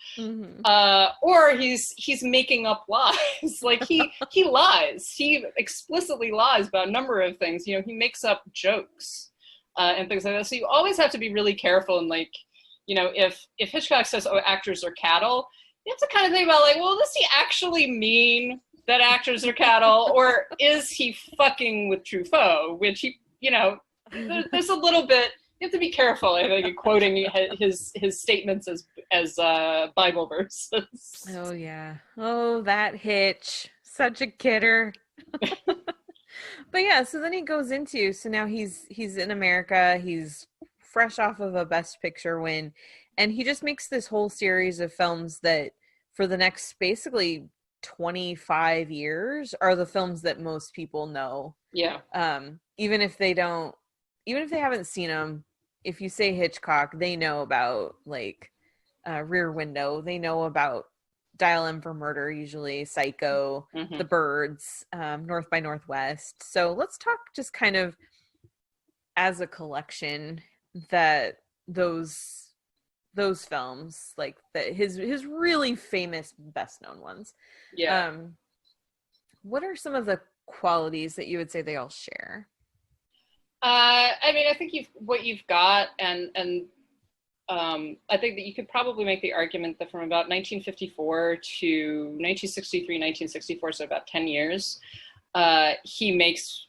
or he's making up lies. Like he lies. He explicitly lies about a number of things. You know, he makes up jokes and things like that. So you always have to be really careful. And like, you know, if Hitchcock says, "Oh, actors are cattle," you have to kind of think about like, well, does he actually mean that actors are cattle, or is he fucking with Truffaut? Which he, you know, there's a little bit. You have to be careful, I think, in quoting his statements as Bible verses. Oh yeah. Oh, that Hitch, such a kidder. But yeah, so then he goes into, so now he's in America. He's fresh off of a Best Picture win, and he just makes this whole series of films that for the next basically 25 years are the films that most people know. Yeah. Even if they haven't seen them, if you say Hitchcock, they know about like Rear Window. They know about Dial M for Murder, usually Psycho, The Birds, North by Northwest. So let's talk just kind of as a collection that those films, like his really famous, best known ones. Yeah. What are some of the qualities that you would say they all share? I mean, I think what you've got, and I think that you could probably make the argument that from about 1954 to 1963, 1964, so about 10 years, he makes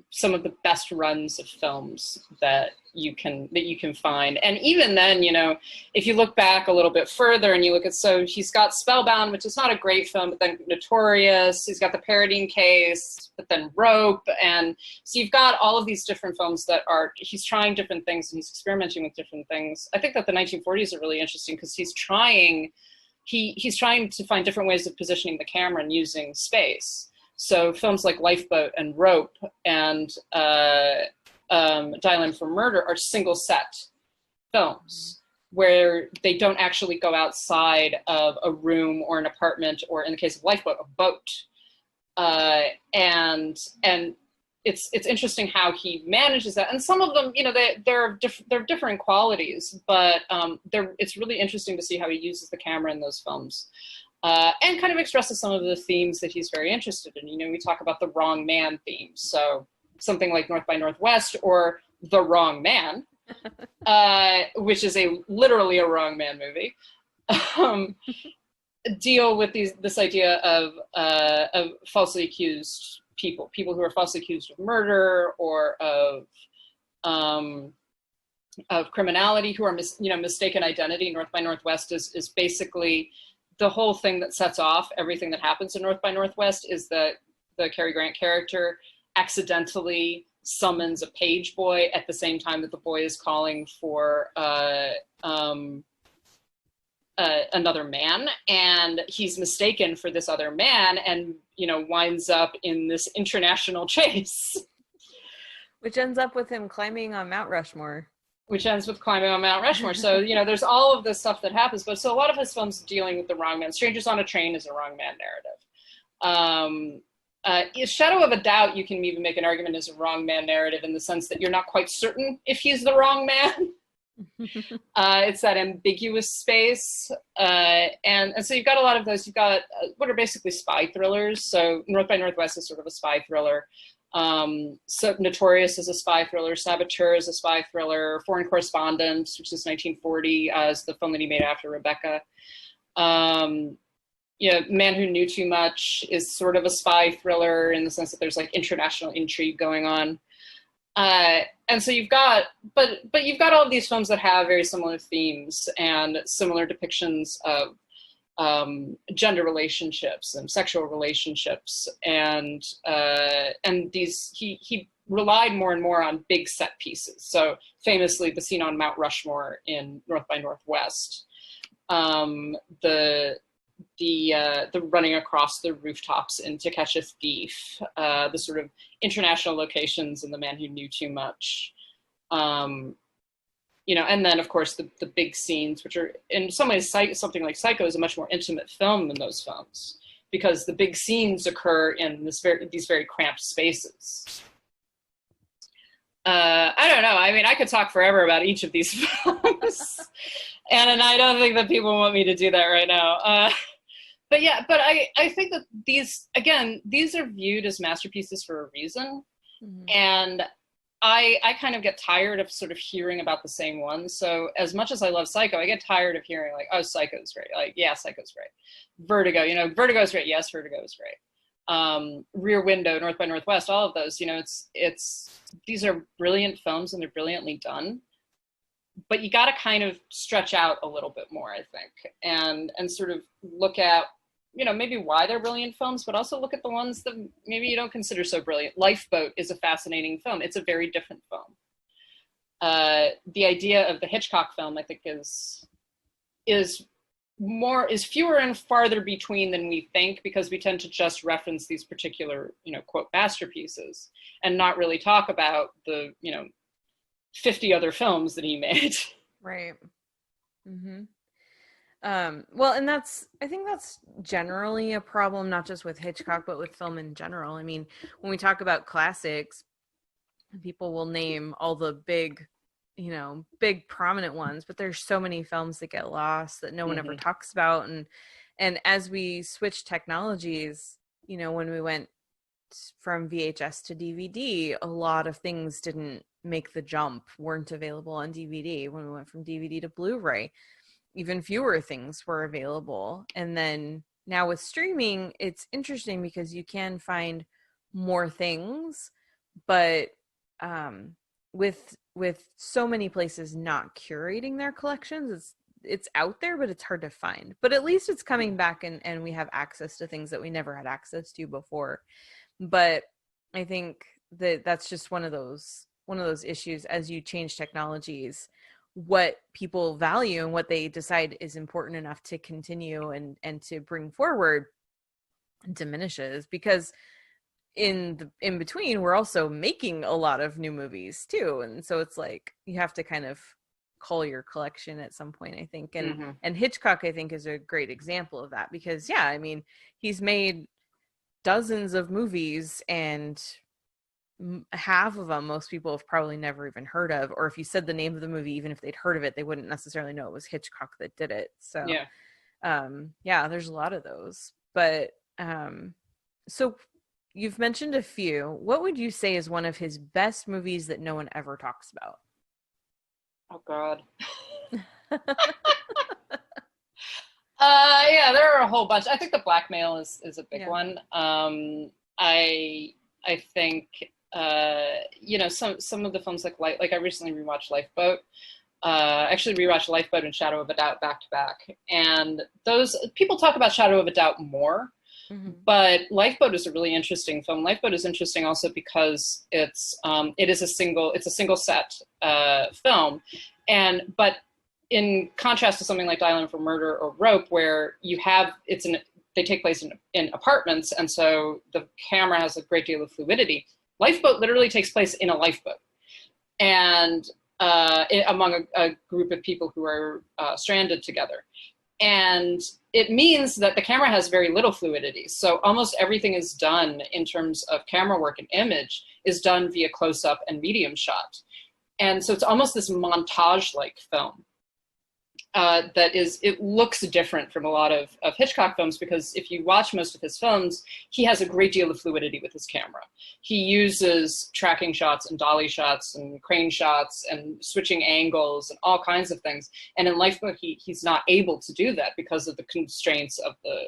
some of the best runs of films that you can find. And even then, you know, if you look back a little bit further and you look at, so he's got Spellbound, which is not a great film, but then Notorious, he's got The Parodying Case, but then Rope. And so you've got all of these different films that he's trying different things and he's experimenting with different things. I think that the 1940s are really interesting because he's trying to find different ways of positioning the camera and using space. So films like Lifeboat and Rope and Dial M for Murder are single set films where they don't actually go outside of a room or an apartment, or in the case of Lifeboat, a boat. And it's interesting how he manages that. And some of them, you know, they're different qualities, but it's really interesting to see how he uses the camera in those films. And kind of expresses some of the themes that he's very interested in. You know, we talk about the wrong man theme. So something like North by Northwest or The Wrong Man, which is literally a wrong man movie, deal with this idea of falsely accused people who are falsely accused of murder or of criminality, who are mistaken identity. North by Northwest is basically the whole thing that sets off everything that happens in North by Northwest is that the Cary Grant character accidentally summons a page boy at the same time that the boy is calling for another man, and he's mistaken for this other man, and winds up in this international chase, which ends up with him climbing on Mount Rushmore. So, there's all of this stuff that happens. But so a lot of his films dealing with the wrong man. Strangers on a Train is a wrong man narrative. Shadow of a Doubt, you can even make an argument, is a wrong man narrative in the sense that you're not quite certain if he's the wrong man. It's that ambiguous space. And so you've got a lot of those. You've got what are basically spy thrillers. So North by Northwest is sort of a spy thriller. So Notorious is a spy thriller, Saboteur is a spy thriller, Foreign Correspondent, which is 1940, is the film that he made after Rebecca. Man Who Knew Too Much is sort of a spy thriller in the sense that there's like international intrigue going on. And so you've got, but you've got all of these films that have very similar themes and similar depictions of gender relationships and sexual relationships, and these he relied more and more on big set pieces. So famously, the scene on Mount Rushmore in North by Northwest, the the running across the rooftops in To Catch a Thief, the sort of international locations in The Man Who Knew Too Much. You know, and then of course the big scenes, which are in some ways something like Psycho is a much more intimate film than those films, because the big scenes occur in these very cramped spaces. I don't know. I mean, I could talk forever about each of these films, and I don't think that people want me to do that right now. But yeah, but I think that these are viewed as masterpieces for a reason, and I kind of get tired of sort of hearing about the same ones. So as much as I love Psycho, I get tired of hearing like, oh, Psycho's great. Like, yeah, Psycho's great. Vertigo, you know, Vertigo's great. Yes, Vertigo's great. Rear Window, North by Northwest, all of those, you know, these are brilliant films and they're brilliantly done. But you got to kind of stretch out a little bit more, I think, and sort of look at, you know, maybe why they're brilliant films, but also look at the ones that maybe you don't consider so brilliant. Lifeboat is a fascinating film. It's a very different film. The idea of the Hitchcock film, I think, is fewer and farther between than we think, because we tend to just reference these particular, you know, quote, masterpieces and not really talk about the, you know, 50 other films that he made. Right. Well, and I think that's generally a problem, not just with Hitchcock, but with film in general. I mean, when we talk about classics, people will name all the big, you know, big prominent ones, but there's so many films that get lost that no one ever talks about. And as we switch technologies, you know, when we went from VHS to DVD, a lot of things didn't make the jump, weren't available on DVD. When we went from DVD to Blu-ray, even fewer things were available. And then now with streaming, it's interesting because you can find more things, but with so many places not curating their collections, it's out there, but it's hard to find. But at least it's coming back, and we have access to things that we never had access to before. But I think that's just one of those issues as you change technologies. What people value and what they decide is important enough to continue and to bring forward diminishes, because in between we're also making a lot of new movies too, and so it's like you have to kind of cull your collection at some point, I think. And Hitchcock, I think, is a great example of that, because yeah, I mean, he's made dozens of movies, and half of them most people have probably never even heard of, or if you said the name of the movie, even if they'd heard of it, they wouldn't necessarily know it was Hitchcock that did it. So yeah, there's a lot of those. But so you've mentioned a few. What would you say is one of his best movies that no one ever talks about? Oh God. Yeah, there are a whole bunch. I think The Blackmail is a big one. I think you know, some of the films like I recently rewatched Lifeboat. Actually rewatched Lifeboat and Shadow of a Doubt back to back, and those people talk about Shadow of a Doubt more. But Lifeboat is a really interesting film. Lifeboat is interesting also because it's a single set film, but in contrast to something like Dial M for Murder or Rope, where they take place in apartments, and so the camera has a great deal of fluidity. Lifeboat literally takes place in a lifeboat, and among a group of people who are stranded together. And it means that the camera has very little fluidity. So almost everything is done in terms of camera work and image is done via close-up and medium shot. And so it's almost this montage-like film. It looks different from a lot of Hitchcock films, because if you watch most of his films, he has a great deal of fluidity with his camera. He uses tracking shots and dolly shots and crane shots and switching angles and all kinds of things. And in Lifeboat, he's not able to do that because of the constraints of the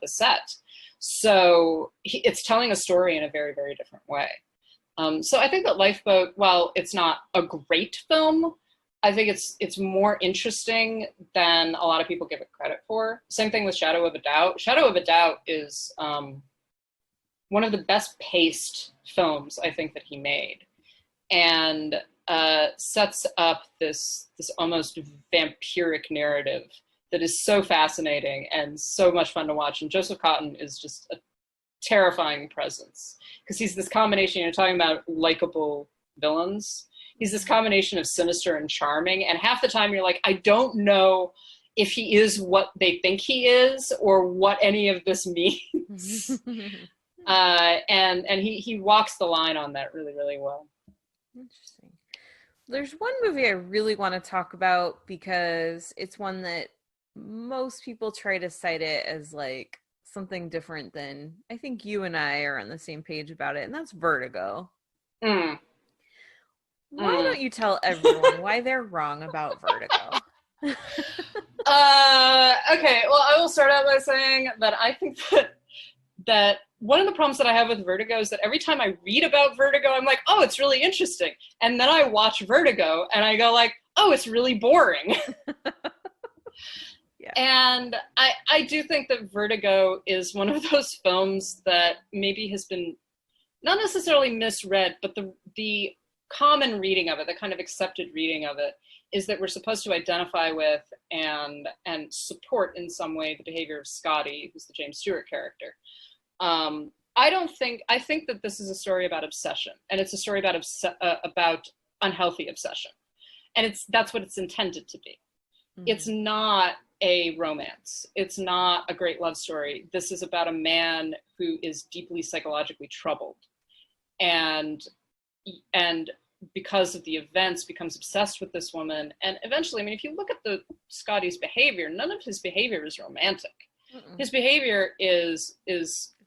set. So it's telling a story in a very, very different way. So I think that Lifeboat, while it's not a great film, I think it's more interesting than a lot of people give it credit for. Same thing with Shadow of a Doubt. Shadow of a Doubt is one of the best paced films I think that he made, and sets up this almost vampiric narrative that is so fascinating and so much fun to watch. And Joseph Cotten is just a terrifying presence because he's this combination, you're talking about likable villains. He's this combination of sinister and charming. And half the time you're like, I don't know if he is what they think he is or what any of this means. And he walks the line on that really, really well. Interesting. There's one movie I really want to talk about because it's one that most people try to cite it as like something different than I think you and I are on the same page about it, and that's Vertigo. Why don't you tell everyone why they're wrong about Vertigo? Okay, well, I will start out by saying that I think that one of the problems that I have with Vertigo is that every time I read about Vertigo, I'm like, oh, it's really interesting. And then I watch Vertigo and I go like, oh, it's really boring. Yeah. And I do think that Vertigo is one of those films that maybe has been not necessarily misread, but the common reading of it, the kind of accepted reading of it, is that we're supposed to identify with and support in some way the behavior of Scotty, who's the James Stewart character. I think that this is a story about obsession, and it's a story about unhealthy obsession. And that's what it's intended to be. Mm-hmm. It's not a romance. It's not a great love story. This is about a man who is deeply psychologically troubled and because of the events becomes obsessed with this woman. And eventually, I mean, if you look at Scotty's behavior, none of his behavior is romantic. Mm-mm. His behavior is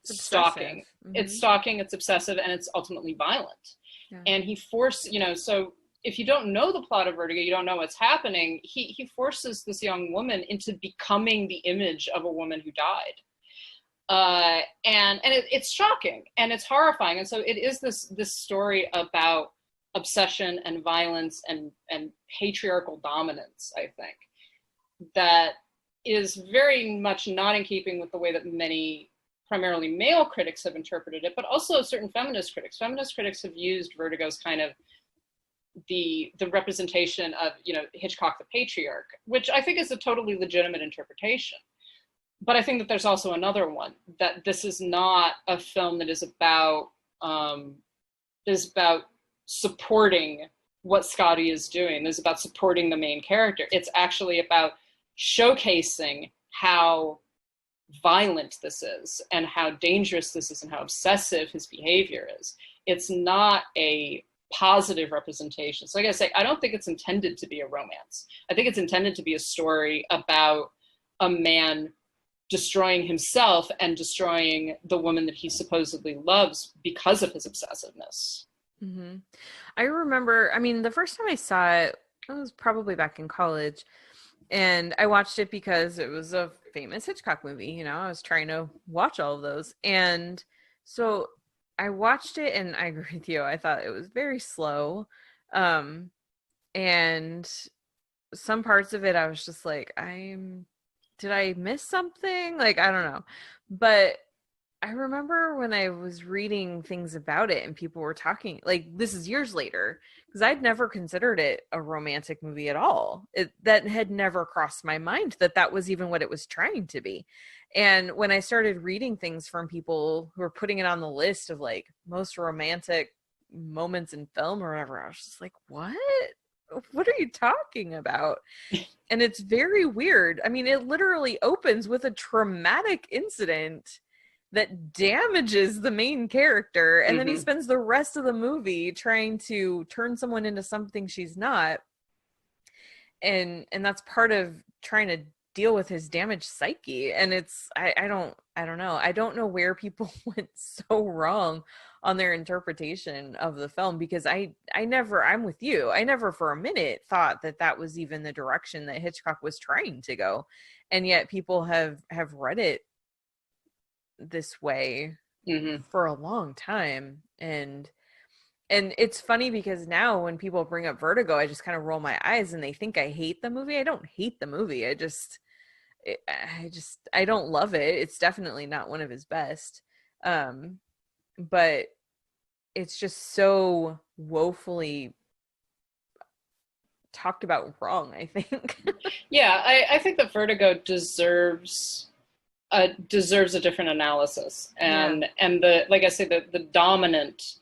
stalking. Mm-hmm. It's stalking, it's obsessive, and it's ultimately violent. Yeah. And so if you don't know the plot of Vertigo, you don't know what's happening, he forces this young woman into becoming the image of a woman who died. And it's shocking and it's horrifying. And so it is this story about obsession and violence and patriarchal dominance, I think, that is very much not in keeping with the way that many primarily male critics have interpreted it, but also certain feminist critics. Feminist critics have used Vertigo's kind of the representation of, Hitchcock the patriarch, which I think is a totally legitimate interpretation. But I think that there's also another one, that this is not a film that is about supporting what Scotty is doing. It's about supporting the main character. It's actually about showcasing how violent this is and how dangerous this is and how obsessive his behavior is. It's not a positive representation. So like I say, I don't think it's intended to be a romance. I think it's intended to be a story about a man destroying himself and destroying the woman that he supposedly loves because of his obsessiveness. Mm-hmm. I remember, the first time I saw it, it was probably back in college, and I watched it because it was a famous Hitchcock movie. I was trying to watch all of those. And so I watched it, and I agree with you. I thought it was very slow. And some parts of it, I was just like, did I miss something? Like, I don't know. But I remember when I was reading things about it and people were talking, like, this is years later, because I'd never considered it a romantic movie at all. That had never crossed my mind that was even what it was trying to be. And when I started reading things from people who were putting it on the list of like most romantic moments in film or whatever, I was just like, what are you talking about? And it's very weird. It literally opens with a traumatic incident that damages the main character, and then he spends the rest of the movie trying to turn someone into something she's not, and that's part of trying to deal with his damaged psyche. And it's I don't know where people went so wrong on their interpretation of the film, because I'm with you, I never for a minute thought that was even the direction that Hitchcock was trying to go, and yet people have read it this way for a long time. And it's funny because now when people bring up Vertigo, I just kind of roll my eyes and they think I hate the movie. I don't hate the movie. I don't love it. It's definitely not one of his best. But it's just so woefully talked about wrong, I think. Yeah, I think that Vertigo deserves a different analysis, and the, like I say, the dominant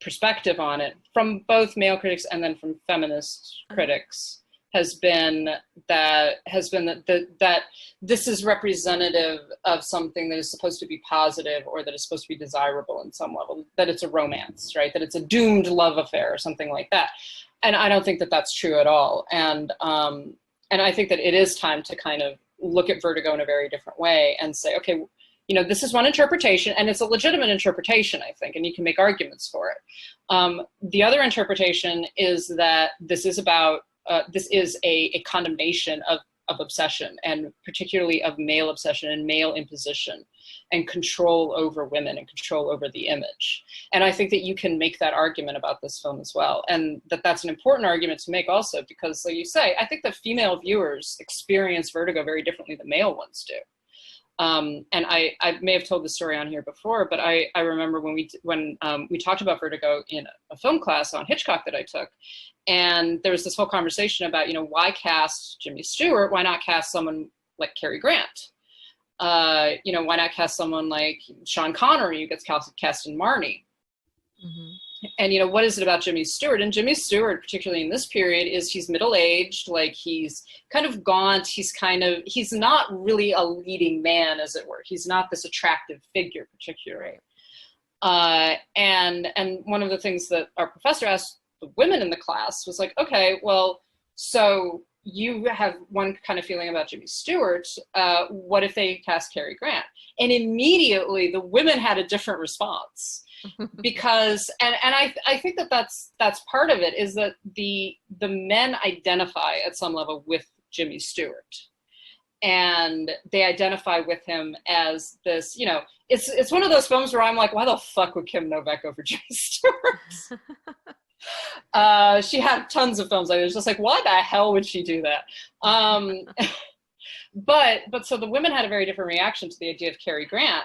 perspective on it from both male critics and then from feminist critics has been that this is representative of something that is supposed to be positive or that is supposed to be desirable in some level, that it's a romance, right? That it's a doomed love affair or something like that. And I don't think that that's true at all. And I think that it is time to kind of look at Vertigo in a very different way and say, okay, you know, this is one interpretation, and it's a legitimate interpretation, I think, and you can make arguments for it. The other interpretation is that this is about this is a condemnation of obsession, and particularly of male obsession and male imposition and control over women and control over the image. And I think that you can make that argument about this film as well. And that's an important argument to make also, because like you say, I think that female viewers experience Vertigo very differently than male ones do. And I may have told the story on here before, but I remember when we talked about Vertigo in a film class on Hitchcock that I took, and there was this whole conversation about, you know, why cast Jimmy Stewart? Why not cast someone like Cary Grant? You know, why not cast someone like Sean Connery, who gets cast in Marnie? Mm-hmm. And, you know, what is it about Jimmy Stewart? And Jimmy Stewart, particularly in this period, is he's middle-aged, like he's kind of gaunt. He's not really a leading man, as it were. He's not this attractive figure, particularly. And one of the things that our professor asked the women in the class was like, okay, well, so you have one kind of feeling about Jimmy Stewart. What if they cast Cary Grant? And immediately the women had a different response. Because and I think that's part of it, is that the men identify at some level with Jimmy Stewart, and they identify with him as this, you know, it's one of those films where I'm like, why the fuck would Kim Novak go for Jimmy Stewart? She had tons of films like this, just like, why the hell would she do that? But so the women had a very different reaction to the idea of Cary Grant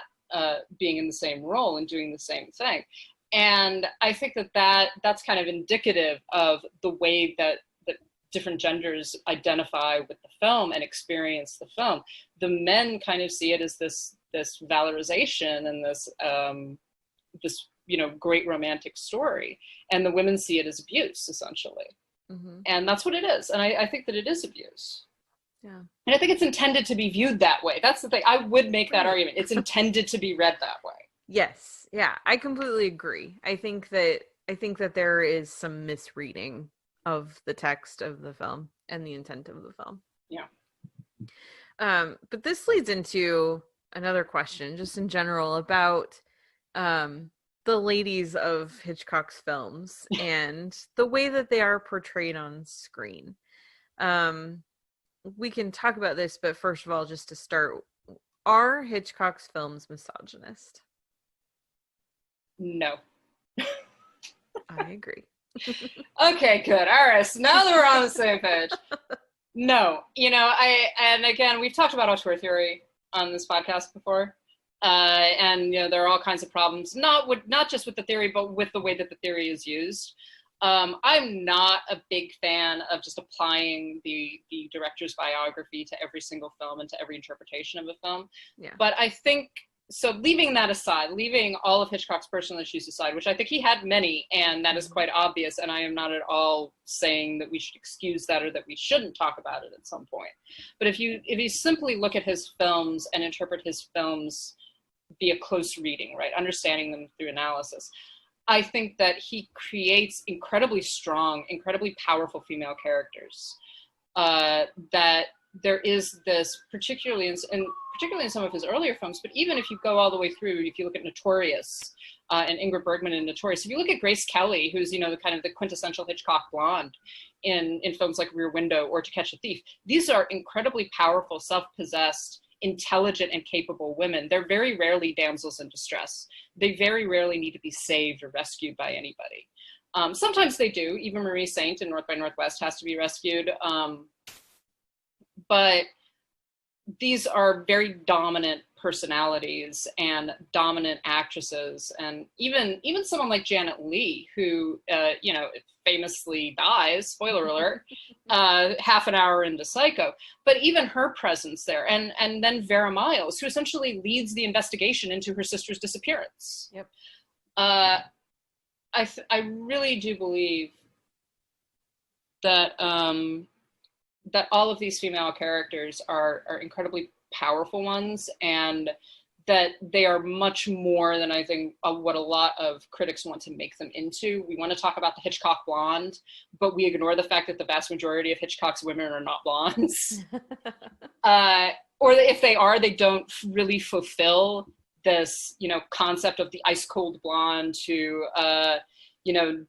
being in the same role and doing the same thing. And I think that's kind of indicative of the way that different genders identify with the film and experience the film. The men kind of see it as this valorization and this you know, great romantic story, and the women see it as abuse, essentially. Mm-hmm. And that's what it is. And I think that it is abuse. Yeah. And I think it's intended to be viewed that way. That's the thing. I would make that argument. It's intended to be read that way. Yes. Yeah, I completely agree. I think that there is some misreading of the text of the film and the intent of the film. Yeah. But this leads into another question, just in general, about the ladies of Hitchcock's films and the way that they are portrayed on screen. We can talk about this, but first of all, just to start, are Hitchcock's films misogynist? No. I agree. Okay, good. All right. So now that we're on the same page. No. You know, and again, we've talked about auteur theory on this podcast before. And, you know, there are all kinds of problems, not just with the theory, but with the way that the theory is used. I'm not a big fan of just applying the director's biography to every single film and to every interpretation of a film. Yeah. But I think, so leaving that aside, leaving all of Hitchcock's personal issues aside, which I think he had many, and that is quite obvious, and I am not at all saying that we should excuse that or that we shouldn't talk about it at some point. But if you simply look at his films and interpret his films via close reading, right, understanding them through analysis, I think that he creates incredibly strong, incredibly powerful female characters. That there is this, particularly in some of his earlier films, but even if you go all the way through, if you look at Notorious and Ingrid Bergman in Notorious, if you look at Grace Kelly, who's, you know, the kind of the quintessential Hitchcock blonde in films like Rear Window or To Catch a Thief, these are incredibly powerful, self-possessed, intelligent and capable women. They're very rarely damsels in distress. They very rarely need to be saved or rescued by anybody. Sometimes they do. Even Marie Saint in North by Northwest has to be rescued. But these are very dominant, personalities and dominant actresses, and even someone like Janet Leigh, who famously dies, spoiler alert, half an hour into Psycho. But even her presence there, and then Vera Miles, who essentially leads the investigation into her sister's disappearance. Yep. I really do believe that that all of these female characters are incredibly powerful ones, and that they are much more than I think what a lot of critics want to make them into. We want to talk about the Hitchcock blonde, but we ignore the fact that the vast majority of Hitchcock's women are not blondes. Or if they are, they don't really fulfill this, concept of the ice cold blonde who,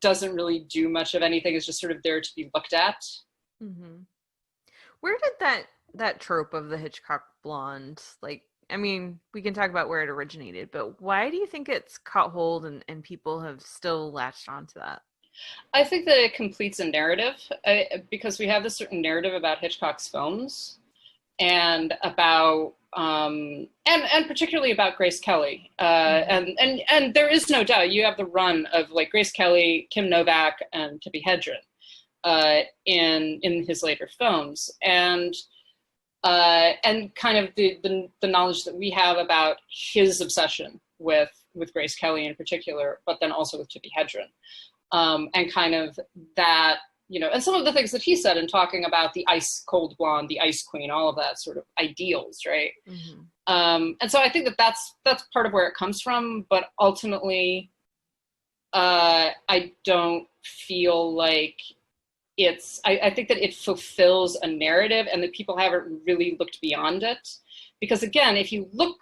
doesn't really do much of anything, is just sort of there to be looked at. Mm-hmm. Where did that trope of the Hitchcock blonde, we can talk about where it originated, but why do you think it's caught hold and people have still latched onto that? I think that it completes a narrative, because we have this certain narrative about Hitchcock's films and about, and particularly about Grace Kelly. And there is no doubt you have the run of like Grace Kelly, Kim Novak, and Tippi Hedren in his later films. And kind of the knowledge that we have about his obsession with Grace Kelly in particular, but then also with Tippi Hedren, and kind of that, and some of the things that he said in talking about the ice cold blonde, the ice queen, all of that sort of ideals, right? Mm-hmm. And so I think that's part of where it comes from, but ultimately, I don't feel like I think that it fulfills a narrative and that people haven't really looked beyond it. Because again, if you look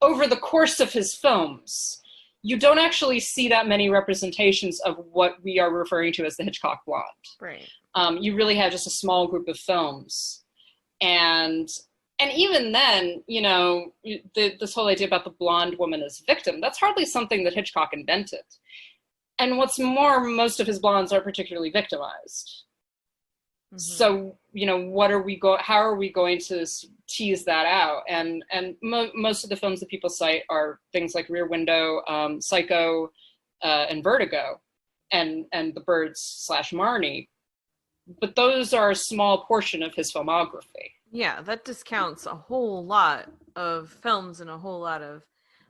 over the course of his films, you don't actually see that many representations of what we are referring to as the Hitchcock blonde. Right. You really have just a small group of films. And even then, this whole idea about the blonde woman as victim, that's hardly something that Hitchcock invented. And what's more, most of his blondes are particularly victimized. Mm-hmm. So, how are we going to tease that out? And most of the films that people cite are things like Rear Window, Psycho, and Vertigo, and The Birds / Marnie. But those are a small portion of his filmography. Yeah, that discounts a whole lot of films and a whole lot of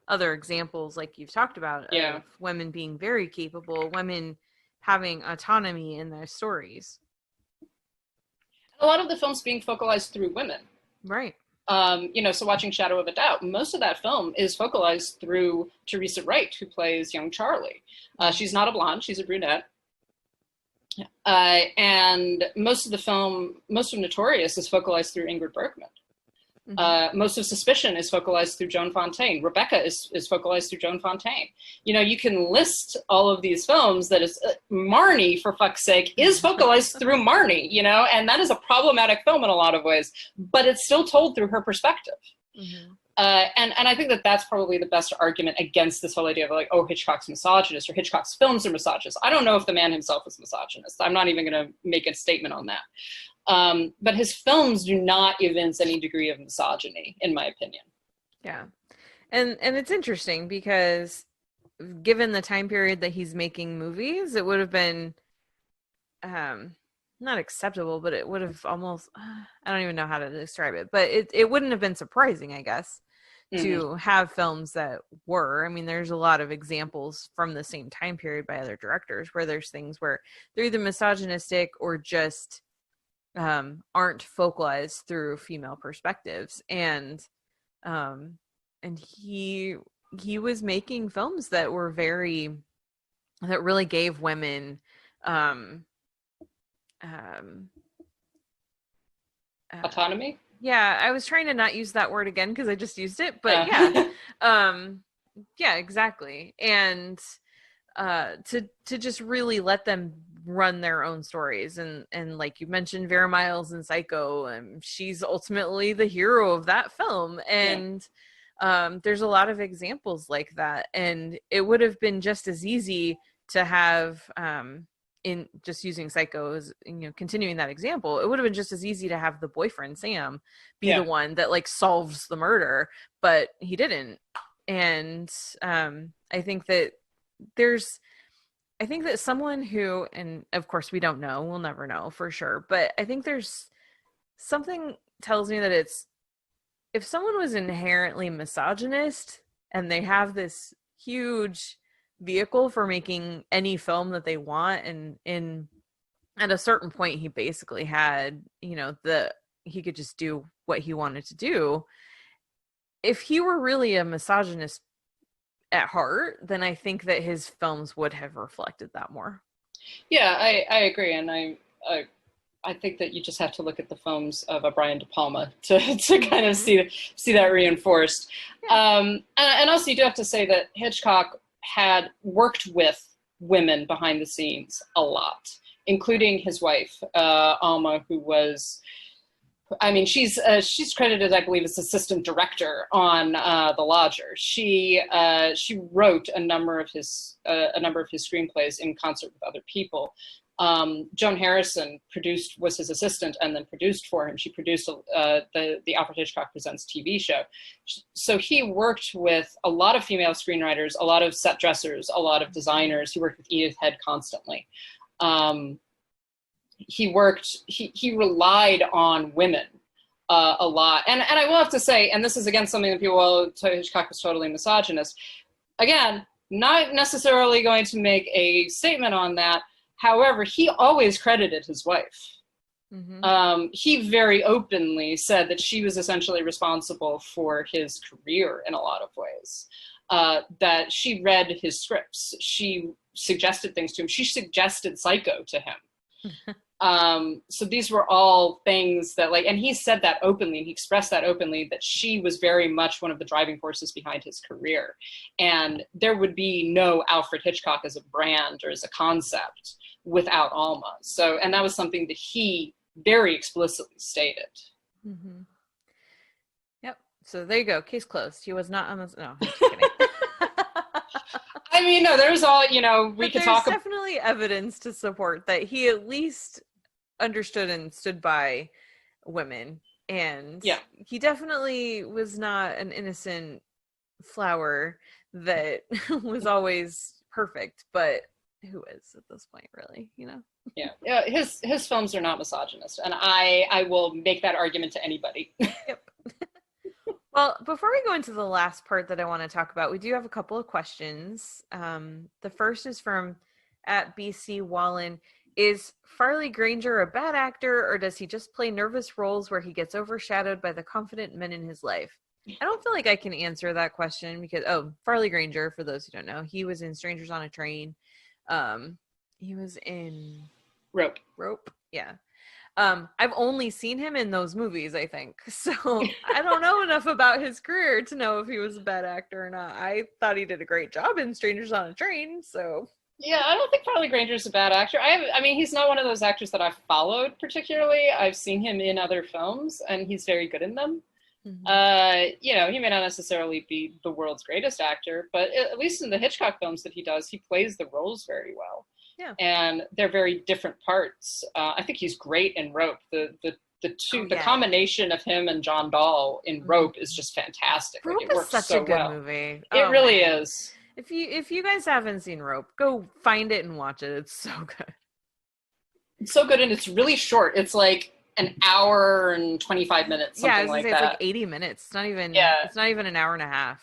other examples like you've talked about of women being very capable, women having autonomy in their stories. A lot of the films being focalized through women. Right. So watching Shadow of a Doubt, most of that film is focalized through Teresa Wright, who plays young Charlie. She's not a blonde, she's a brunette. And most of Notorious is focalized through Ingrid Bergman. Mm-hmm. Most of Suspicion is focalized through Joan Fontaine. Rebecca is focalized through Joan Fontaine. You can list all of these films that is Marnie, for fuck's sake, is focalized through Marnie, and that is a problematic film in a lot of ways, but it's still told through her perspective. Mm-hmm. And I think that that's probably the best argument against this whole idea of like, oh, Hitchcock's misogynist or Hitchcock's films are misogynist. I don't know if the man himself is misogynist. I'm not even going to make a statement on that. But his films do not evince any degree of misogyny, in my opinion. Yeah. And it's interesting because given the time period that he's making movies, it would have been not acceptable, but it would have almost, I don't even know how to describe it, but it wouldn't have been surprising, I guess, to have films that were. I mean, there's a lot of examples from the same time period by other directors where there's things where they're either misogynistic or just aren't focalized through female perspectives, and he was making films that were that really gave women autonomy. Yeah, I was trying to not use that word again because I just used it, but yeah, exactly. And to just really let them run their own stories, and like you mentioned, Vera Miles in Psycho, and she's ultimately the hero of that film, and there's a lot of examples like that, and it would have been just as easy to have in just using Psycho as, continuing that example, it would have been just as easy to have the boyfriend Sam be the one that like solves the murder, but he didn't. And I think that someone who, and of course we don't know, we'll never know for sure, but I think there's something tells me that if someone was inherently misogynist and they have this huge vehicle for making any film that they want, and at a certain point he basically had, he could just do what he wanted to do. If he were really a misogynist at heart, then I think that his films would have reflected that more. Yeah, I agree, and I think that you just have to look at the films of Brian De Palma to kind of see that reinforced. Yeah. And also, you do have to say that Hitchcock had worked with women behind the scenes a lot, including his wife, Alma, who was, she's credited, I believe, as assistant director on The Lodger. She wrote a number of his screenplays in concert with other people. Joan Harrison was his assistant and then produced for him. She produced the Alfred Hitchcock Presents TV show. So he worked with a lot of female screenwriters, a lot of set dressers, a lot of designers. He worked with Edith Head constantly. He relied on women a lot. And I will have to say, and this is again something that people say Hitchcock was totally misogynist. Again, not necessarily going to make a statement on that. However, he always credited his wife. Mm-hmm. He very openly said that she was essentially responsible for his career in a lot of ways. That she read his scripts. She suggested things to him. She suggested Psycho to him. So these were all things that and he said that openly, and he expressed that openly, that she was very much one of the driving forces behind his career. And there would be no Alfred Hitchcock as a brand or as a concept without Alma. So, and that was something that he very explicitly stated. Mm-hmm. Yep. So there you go. Case closed. He was not on this. No, I'm just kidding. No, there's all, we could talk. There's definitely evidence to support that he at least understood and stood by women. And he definitely was not an innocent flower that was always perfect, but who is at this point, really, Yeah, his films are not misogynist, and I will make that argument to anybody. Yep. Well, before we go into the last part that I want to talk about, we do have a couple of questions. The first is from @BC Wallen. Is Farley Granger a bad actor, or does he just play nervous roles where he gets overshadowed by the confident men in his life? I don't feel like I can answer that question because, Farley Granger, for those who don't know, he was in Strangers on a Train. He was in Rope. Yeah. I've only seen him in those movies, I think. So I don't know enough about his career to know if he was a bad actor or not. I thought he did a great job in Strangers on a Train, so. Yeah, I don't think Farley Granger's a bad actor. He's not one of those actors that I've followed particularly. I've seen him in other films, and he's very good in them. Mm-hmm. He may not necessarily be the world's greatest actor, but at least in the Hitchcock films that he does, he plays the roles very well. Yeah. And they're very different parts. I think he's great in Rope. The combination of him and John Dahl in Rope is just fantastic. Rope it works is such so a good well. movie. It really is. If you guys haven't seen Rope, go find it and watch it. It's so good. It's so good, and it's really short. It's like an hour and 25 minutes, something like that. It's like 80 minutes. It's not even. Yeah. It's not even an hour and a half.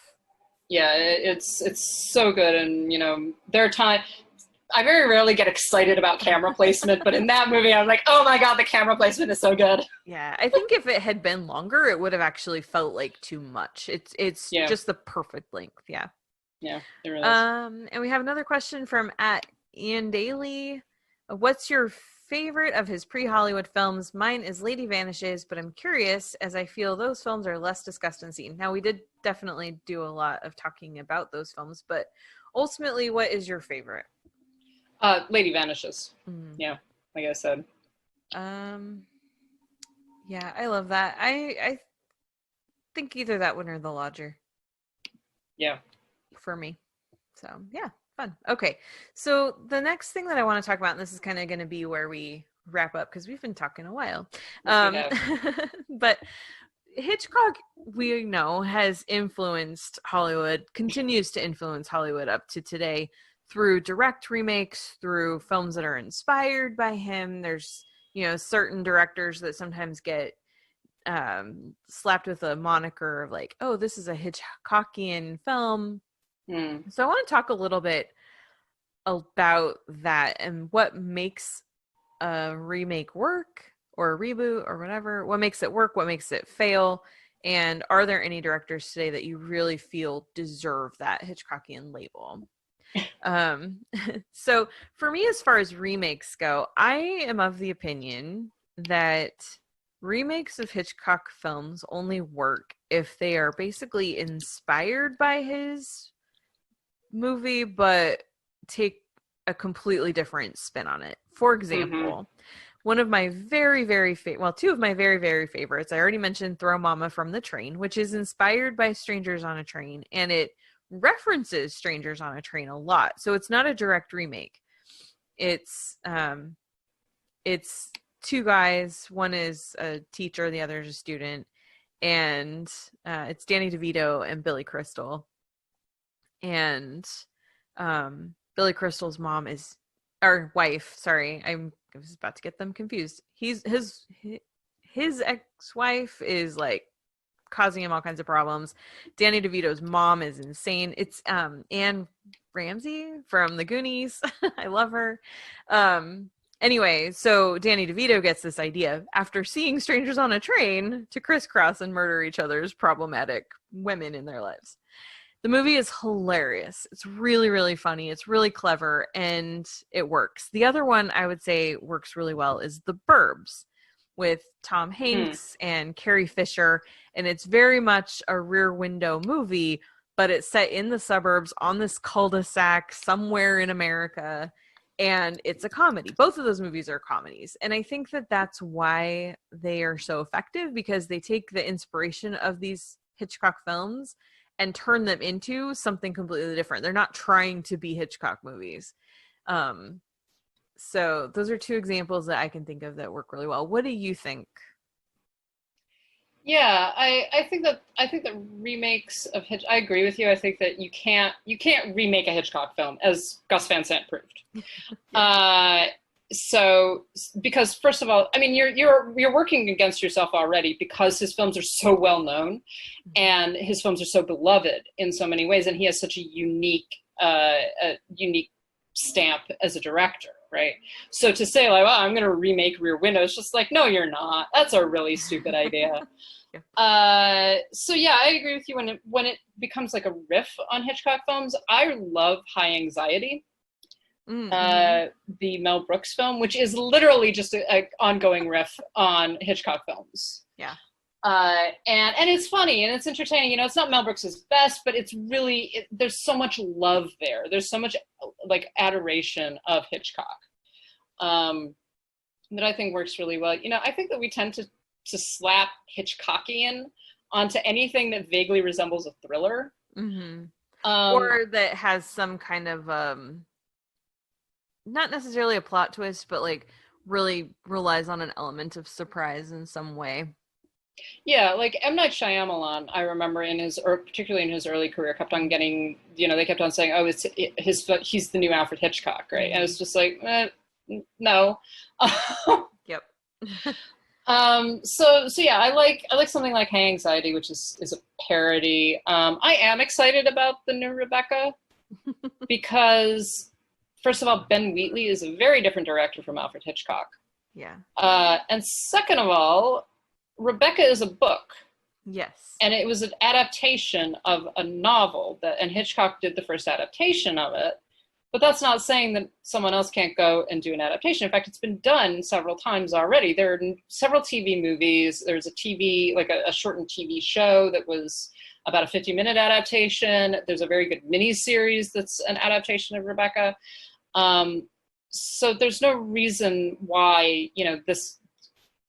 Yeah, it's so good, and there are times. I very rarely get excited about camera placement, but in that movie, I was like, oh my God, the camera placement is so good. Yeah, I think if it had been longer, it would have actually felt like too much. It's just the perfect length. Yeah. Yeah, it really is. And we have another question from @Ian Daly. What's your favorite of his pre-Hollywood films? Mine is Lady Vanishes, but I'm curious as I feel those films are less discussed and seen. Now, we did definitely do a lot of talking about those films, but ultimately, what is your favorite? Lady Vanishes. Mm. Yeah, like I said. Yeah, I love that. I think either that one or The Lodger. Yeah. For me. So, yeah. Fun. Okay. So the next thing that I want to talk about, and this is kind of going to be where we wrap up because we've been talking a while. Yes, we have. But Hitchcock, we know, has influenced Hollywood, continues to influence Hollywood up to today through direct remakes, through films that are inspired by him. There's, certain directors that sometimes get slapped with a moniker of like, oh, this is a Hitchcockian film. So I want to talk a little bit about that and what makes a remake work, or a reboot, or whatever. What makes it work? What makes it fail? And are there any directors today that you really feel deserve that Hitchcockian label? So for me, as far as remakes go, I am of the opinion that remakes of Hitchcock films only work if they are basically inspired by his movie, but take a completely different spin on it. For example, one of my very, very two of my very, very favorites, I already mentioned Throw Mama from the Train, which is inspired by Strangers on a Train, and it references Strangers on a Train a lot. So it's not a direct remake. It's two guys. One is a teacher, the other is a student, and it's Danny DeVito and Billy Crystal. And Billy Crystal's mom is, or wife, sorry, I was about to get them confused. His ex-wife is like causing him all kinds of problems. Danny DeVito's mom is insane. It's Anne Ramsey from The Goonies. I love her. Anyway, so Danny DeVito gets this idea after seeing Strangers on a Train to crisscross and murder each other's problematic women in their lives. The movie is hilarious. It's really, really funny. It's really clever, and it works. The other one I would say works really well is The Burbs with Tom Hanks and Carrie Fisher, and it's very much a Rear Window movie, but it's set in the suburbs on this cul-de-sac somewhere in America, and it's a comedy. Both of those movies are comedies, and I think that that's why they are so effective, because they take the inspiration of these Hitchcock films and turn them into something completely different. They're not trying to be Hitchcock movies. So those are two examples that I can think of that work really well. What do you think? Yeah, I think that remakes of Hitch. I agree with you. I think that you can't remake a Hitchcock film, as Gus Van Sant proved. So because first of all, I mean, you're working against yourself already, because his films are so well known and his films are so beloved in so many ways, and he has such a unique stamp as a director, right? So to say like, well, I'm going to remake Rear Window, it's just like, no, you're not. That's a really stupid idea. So yeah, I agree with you. When it becomes like a riff on Hitchcock films, I love High Anxiety. The Mel Brooks film, which is literally just an ongoing riff on Hitchcock films. Yeah. And it's funny and it's entertaining. It's not Mel Brooks's best, but it's really, there's so much love there. There's so much like adoration of Hitchcock that I think works really well. I think that we tend to slap Hitchcockian onto anything that vaguely resembles a thriller. Or that has some kind of not necessarily a plot twist, but like really relies on an element of surprise in some way. Yeah, like M. Night Shyamalan, I remember particularly in his early career, kept on getting, they kept on saying, oh, he's the new Alfred Hitchcock, right? And it's just like, no. Yep. So yeah, I like something like High Anxiety, which is a parody. I am excited about the new Rebecca because, first of all, Ben Wheatley is a very different director from Alfred Hitchcock. Yeah. And second of all, Rebecca is a book. Yes. And it was an adaptation of a novel and Hitchcock did the first adaptation of it. But that's not saying that someone else can't go and do an adaptation. In fact, it's been done several times already. There are several TV movies. There's a shortened TV show that was about a 50-minute adaptation. There's a very good miniseries that's an adaptation of Rebecca. So there's no reason why, this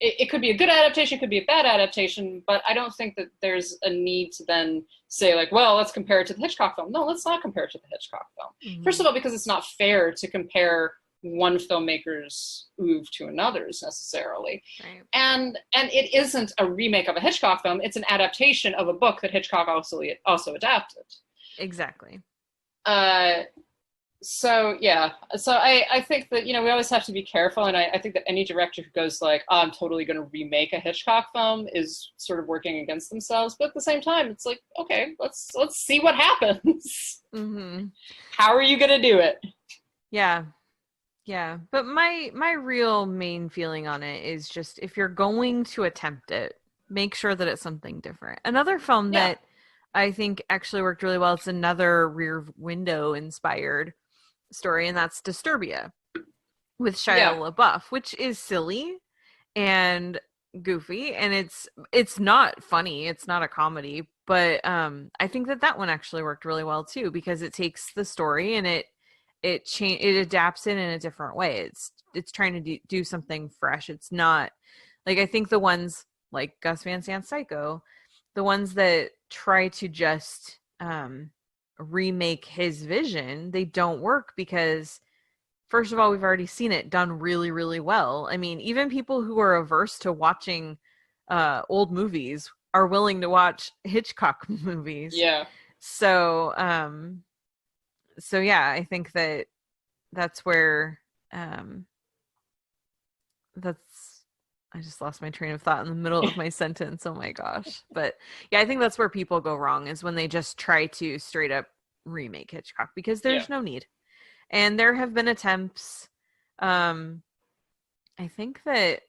it could be a good adaptation, it could be a bad adaptation, but I don't think that there's a need to then say like, well, let's compare it to the Hitchcock film. No, let's not compare it to the Hitchcock film. Mhm. First of all, because it's not fair to compare one filmmaker's oeuvre to another's necessarily. Right. And it isn't a remake of a Hitchcock film, it's an adaptation of a book that Hitchcock also adapted. Exactly. So I think that, we always have to be careful, and I think that any director who goes like, oh, I'm totally going to remake a Hitchcock film is sort of working against themselves. But at the same time, it's like, okay, let's see what happens. Mm-hmm. How are you going to do it? Yeah. But my real main feeling on it is just, if you're going to attempt it, make sure that it's something different. Another film that I think actually worked really well, it's another Rear Window inspired story, and that's Disturbia with Shia LaBeouf, which is silly and goofy, and it's not funny, it's not a comedy, but I think that one actually worked really well too, because it takes the story and it adapts it in a different way. It's trying to do something fresh. It's not like, I think the ones like Gus Van Sant's Psycho, the ones that try to just remake his vision, they don't work, because first of all, we've already seen it done really, really well. I mean, even people who are averse to watching old movies are willing to watch Hitchcock movies. Yeah. So yeah, I think that's where I just lost my train of thought in the middle of my sentence. Oh my gosh. But yeah, I think that's where people go wrong, is when they just try to straight up remake Hitchcock, because there's no need. And there have been attempts. I think that,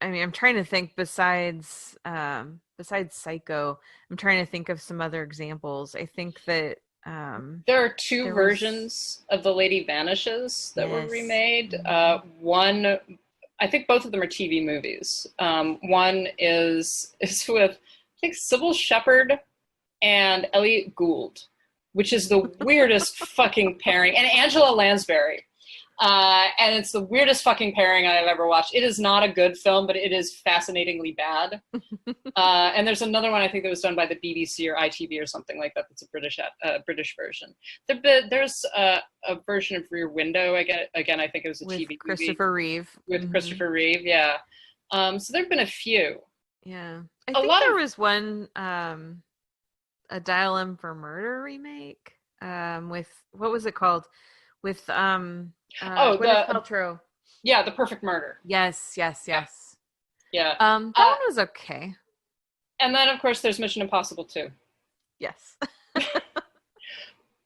I'm trying to think besides Psycho, I'm trying to think of some other examples. I think that there are two versions of The Lady Vanishes that were remade. One, I think both of them are TV movies. One is with, I think, Sybil Shepherd and Elliot Gould, which is the weirdest fucking pairing, and Angela Lansbury. And it's the weirdest fucking pairing I've ever watched. It is not a good film, but it is fascinatingly bad. And there's another one, I think, that was done by the BBC or ITV or something like that. That's a British version. There's a version of Rear Window. Again, I think it was a with TV Christopher movie. Reeve. With Christopher Reeve, yeah. So there've been a few. Yeah. I think there was one, a Dial M for Murder remake, with, what was it called? With Gwyneth Paltrow. Yeah, The Perfect Murder. Yes. Yeah. That one was okay. And then, of course, there's Mission Impossible 2. Yes.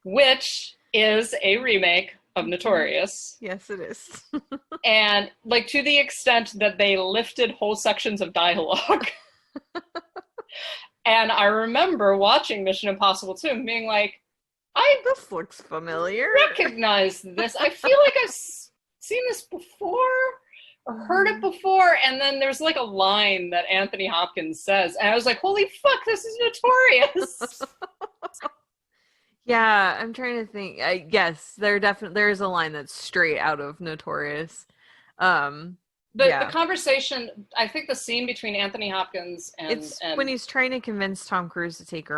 Which is a remake of Notorious. Yes, it is. And, like, to the extent that they lifted whole sections of dialogue. And I remember watching Mission Impossible 2 and being like, this looks familiar. Recognize this. I feel like I've seen this before or heard it before. And then there's like a line that Anthony Hopkins says, and I was like, holy fuck, this is Notorious. Yeah, I'm trying to think. Yes, there is a line that's straight out of Notorious. The conversation, I think the scene between Anthony Hopkins and when he's trying to convince Tom Cruise to take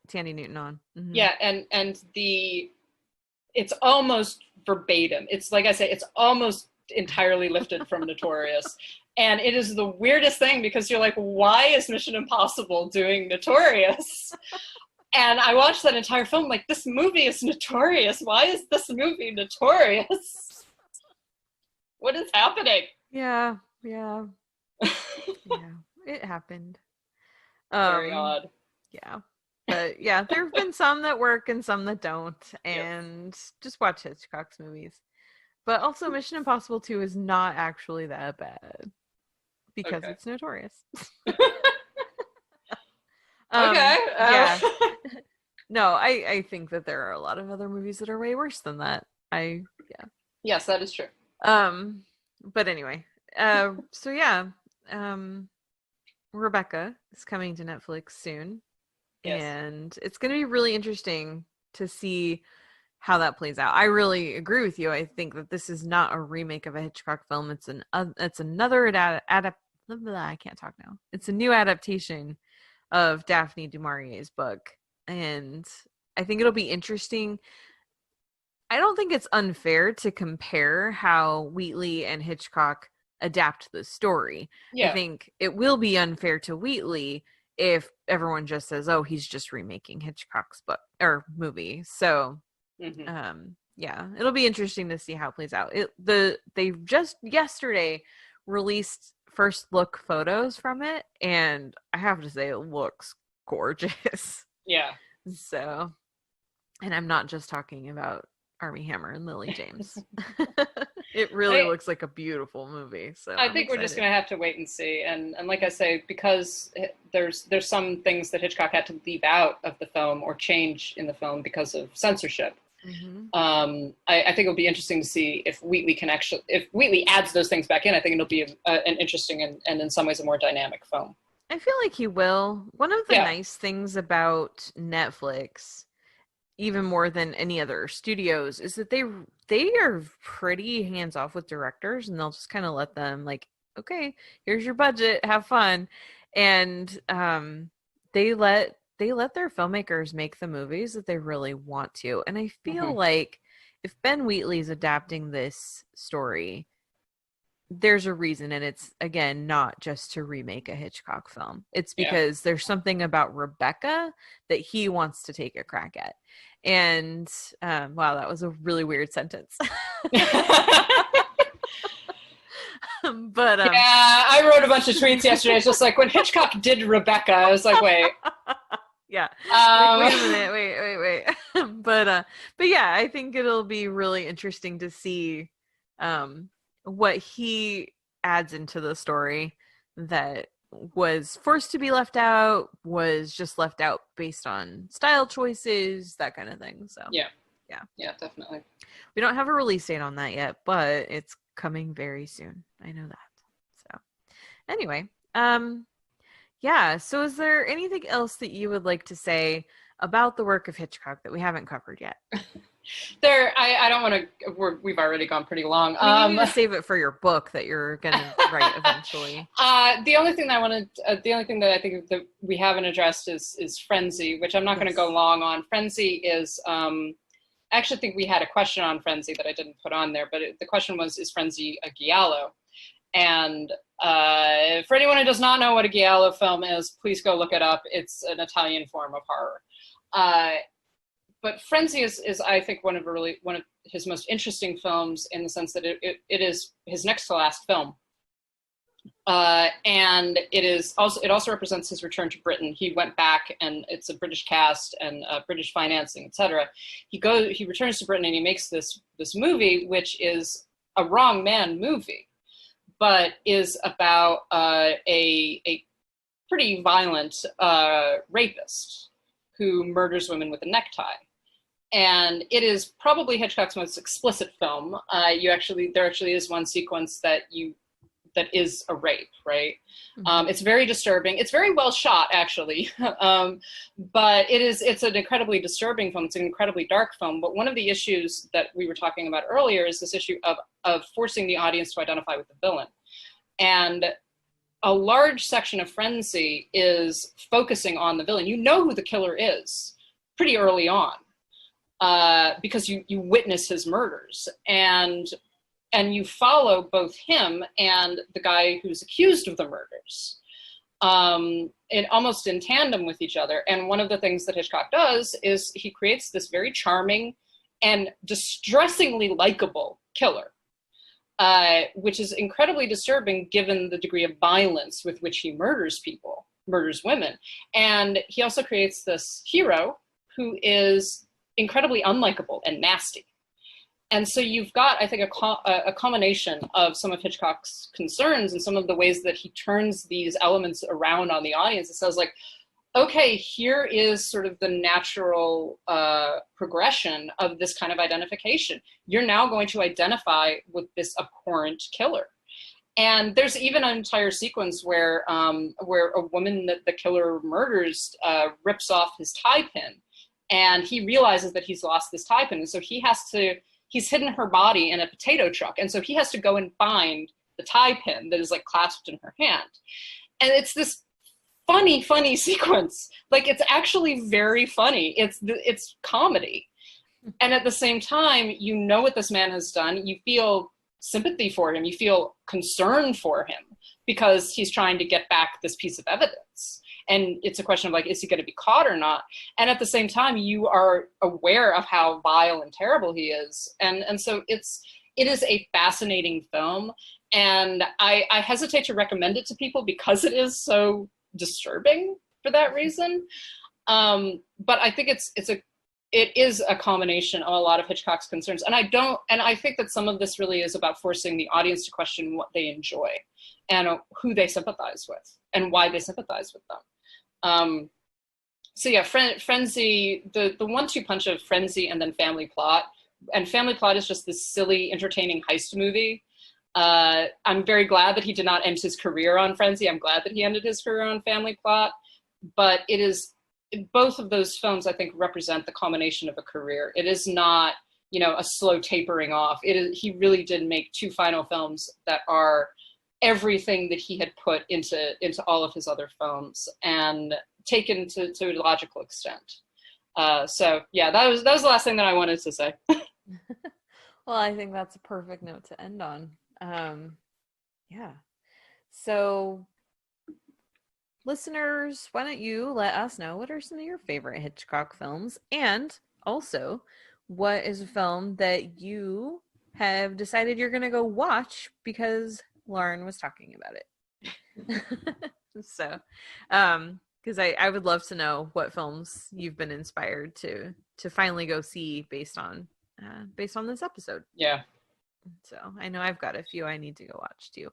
Tandy Newton on. Mm-hmm. Yeah, and it's almost verbatim. It's like I say, it's almost entirely lifted from Notorious. And it is the weirdest thing, because you're like, why is Mission Impossible doing Notorious? And I watched that entire film like, this movie is Notorious. Why is this movie Notorious? What is happening? Yeah. Yeah, it happened. Very odd. Yeah. But yeah, there have been some that work and some that don't. And just watch Hitchcock's movies. But also, Mission Impossible 2 is not actually that bad, because it's Notorious. Yeah. No, I think that there are a lot of other movies that are way worse than that. Yes, that is true. But anyway, so yeah, Rebecca is coming to Netflix soon. Yes. And it's going to be really interesting to see how that plays out. I really agree with you. I think that this is not a remake of a Hitchcock film. It's another I can't talk now. It's a new adaptation of Daphne du Maurier's book, and I think it'll be interesting. I don't think it's unfair to compare how Wheatley and Hitchcock adapt the story. Yeah. I think it will be unfair to Wheatley if everyone just says, "Oh, he's just remaking Hitchcock's book or movie." So, yeah, it'll be interesting to see how it plays out. They just yesterday released first look photos from it, and I have to say it looks gorgeous. Yeah. So, and I'm not just talking about Armie Hammer and Lily James. It really looks like a beautiful movie. So I think we're just going to have to wait and see. And like I say, because there's some things that Hitchcock had to leave out of the film or change in the film because of censorship. I think it'll be interesting to see if Wheatley adds those things back in. I think it'll be an interesting and in some ways a more dynamic film. I feel like he will. One of the nice things about Netflix, even more than any other studios, is that they are pretty hands off with directors, and they'll just kind of let them, like, okay, here's your budget, have fun, and they let their filmmakers make the movies that they really want to. And I feel like if Ben Wheatley's adapting this story, there's a reason, and it's, again, not just to remake a Hitchcock film. It's because there's something about Rebecca that he wants to take a crack at. And wow, that was a really weird sentence. But I wrote a bunch of tweets yesterday. It's just like, when Hitchcock did Rebecca, I was like, wait. Yeah. Like, wait a minute. Wait. But yeah, I think it'll be really interesting to see what he adds into the story that was forced to be left out, was just left out based on style choices, that kind of thing. So yeah, definitely. We don't have a release date on that yet, but it's coming very soon. I know that. So anyway, yeah. So is there anything else that you would like to say about the work of Hitchcock that we haven't covered yet? I don't want to. We've already gone pretty long. You need to save it for your book that you're going to write eventually. The only thing that I think that we haven't addressed is Frenzy, which I'm not going to go long on. Frenzy is. I actually think we had a question on Frenzy that I didn't put on there, but the question was, is Frenzy a giallo? And for anyone who does not know what a giallo film is, please go look it up. It's an Italian form of horror. But Frenzy is I think one of his most interesting films, in the sense that it is his next to last film, and it also represents his return to Britain. He went back, and it's a British cast and British financing, etc. He returns to Britain, and he makes this movie, which is a wrong man movie, but is about a pretty violent rapist who murders women with a necktie. And it is probably Hitchcock's most explicit film. There actually is one sequence that is a rape, right? It's very disturbing. It's very well shot, actually, but it's an incredibly disturbing film. It's an incredibly dark film. But one of the issues that we were talking about earlier is this issue of forcing the audience to identify with the villain. And a large section of Frenzy is focusing on the villain. You know who the killer is pretty early on. Because you witness his murders, and you follow both him and the guy who's accused of the murders, almost in tandem with each other. And one of the things that Hitchcock does is he creates this very charming and distressingly likable killer, which is incredibly disturbing given the degree of violence with which he murders women. And he also creates this hero who is incredibly unlikable and nasty. And so you've got, I think, a combination of some of Hitchcock's concerns and some of the ways that he turns these elements around on the audience. It says, like, okay, here is sort of the natural progression of this kind of identification. You're now going to identify with this abhorrent killer. And there's even an entire sequence where a woman that the killer murders rips off his tie pin and he realizes that he's lost this tie pin, and so he's hidden her body in a potato truck, and so he has to go and find the tie pin that is like clasped in her hand. And it's this funny sequence. Like, it's actually very funny. It's comedy. And at the same time, you know what this man has done. You feel sympathy for him. You feel concern for him because he's trying to get back this piece of evidence. And it's a question of like, is he going to be caught or not? And at the same time, you are aware of how vile and terrible he is. And so it is a fascinating film. And I hesitate to recommend it to people because it is so disturbing for that reason. But I think it is a combination of a lot of Hitchcock's concerns. And I think that some of this really is about forcing the audience to question what they enjoy and who they sympathize with and why they sympathize with them. So yeah, Frenzy, the 1-2 punch of Frenzy and then Family Plot. And Family Plot is just this silly, entertaining heist movie. I'm very glad that he did not end his career on Frenzy. I'm glad that he ended his career on Family Plot. But both of those films, I think, represent the culmination of a career. It is not, a slow tapering off. He really did make 2 final films that are everything that he had put into all of his other films and taken to a logical extent. So yeah, that was the last thing that I wanted to say. Well, I think that's a perfect note to end on. Yeah. So listeners, why don't you let us know what are some of your favorite Hitchcock films, and also what is a film that you have decided you're going to go watch because Lauren was talking about it. So, because I would love to know what films you've been inspired to finally go see based on this episode. Yeah. So I know I've got a few I need to go watch too.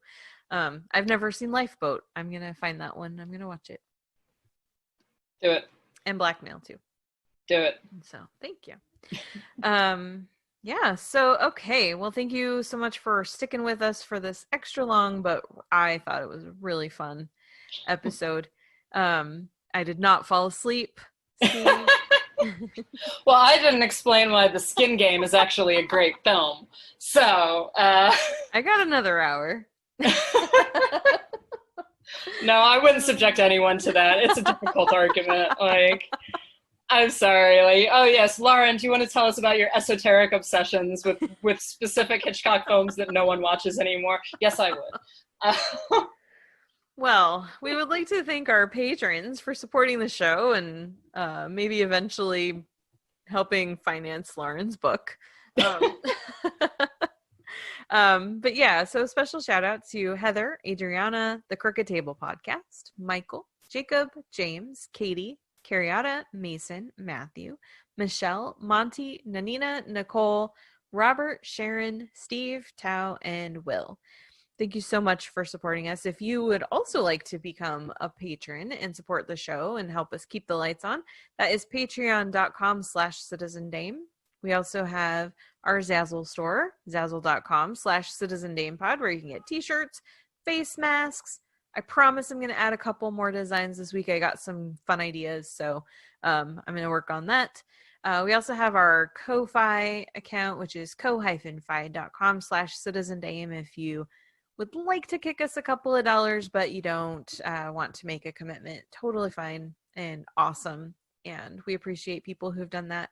I've never seen Lifeboat. I'm gonna find that one. I'm gonna watch it. Do it. And Blackmail too. Do it. So thank you. Yeah. So okay. Well, thank you so much for sticking with us for this extra long, but I thought it was a really fun episode. I did not fall asleep. Well, I didn't explain why The Skin Game is actually a great film. So, I got another hour. No, I wouldn't subject anyone to that. It's a difficult argument. Like, I'm sorry. Like, oh yes, Lauren, do you want to tell us about your esoteric obsessions with specific Hitchcock films that no one watches anymore? Yes, I would. Well, we would like to thank our patrons for supporting the show and maybe eventually helping finance Lauren's book. But yeah, so special shout out to Heather, Adriana, the Crooked Table Podcast, Michael, Jacob, James, Katie, Carriata, Mason, Matthew, Michelle, Monty, Nanina, Nicole, Robert, Sharon, Steve, Tao, and Will. Thank you so much for supporting us. If you would also like to become a patron and support the show and help us keep the lights on, that is patreon.com/citizendame. We also have our Zazzle store, zazzle.com/citizendamepod, where you can get t-shirts, face masks. I promise I'm going to add a couple more designs this week. I got some fun ideas, so I'm going to work on that. We also have our Ko-Fi account, which is ko-fi.com/citizendame if you would like to kick us a couple of dollars, but you don't want to make a commitment. Totally fine and awesome. And we appreciate people who've done that.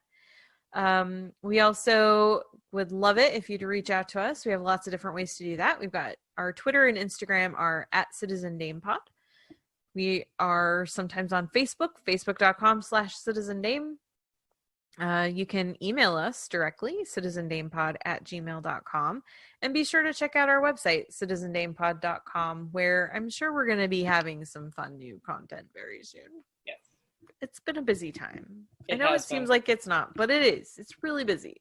We also would love it if you'd reach out to us. We have lots of different ways to do that. We've got our Twitter and Instagram are @CitizenDamePod. We are sometimes on Facebook, facebook.com/CitizenDame. You can email us directly, citizendamepod@gmail.com, and be sure to check out our website, citizendamepod.com, where I'm sure we're going to be having some fun new content very soon. Yes. It's been a busy time. I know it seems like it's not, but it is. It's really busy.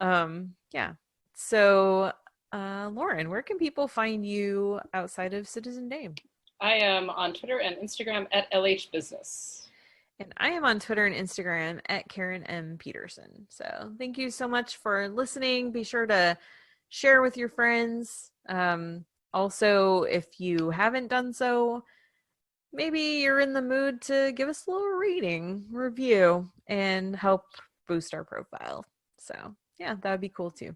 Yeah. So, Lauren, where can people find you outside of Citizen Dame? I am on Twitter and Instagram @LHBusiness. And I am on Twitter and Instagram @Karen M. Peterson. So thank you so much for listening. Be sure to share with your friends. Also, if you haven't done so, maybe you're in the mood to give us a little reading, review, and help boost our profile. So yeah, that would be cool too.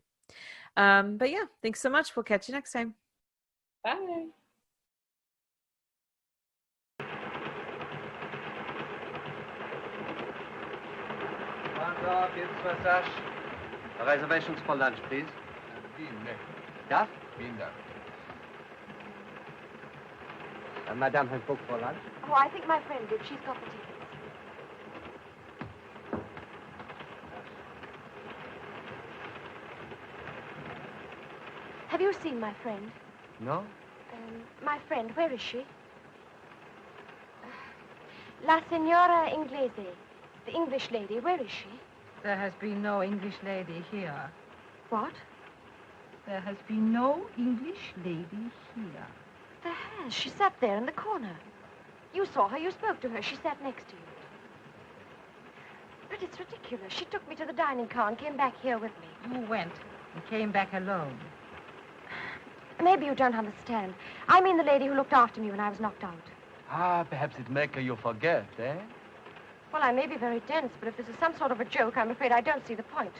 But yeah, thanks so much. We'll catch you next time. Bye. Reservations for lunch, please. Yeah? Madame has booked for lunch. Oh, I think my friend did. She's got the tickets. Have you seen my friend? No? My friend, where is she? La Signora Inglese, the English lady, where is she? There has been no English lady here. What? There has been no English lady here. There has. She sat there in the corner. You saw her, you spoke to her, she sat next to you. But it's ridiculous. She took me to the dining car and came back here with me. You went and came back alone. Maybe you don't understand. I mean the lady who looked after me when I was knocked out. Ah, perhaps it make you forget, eh? Well, I may be very dense, but if this is some sort of a joke, I'm afraid I don't see the point.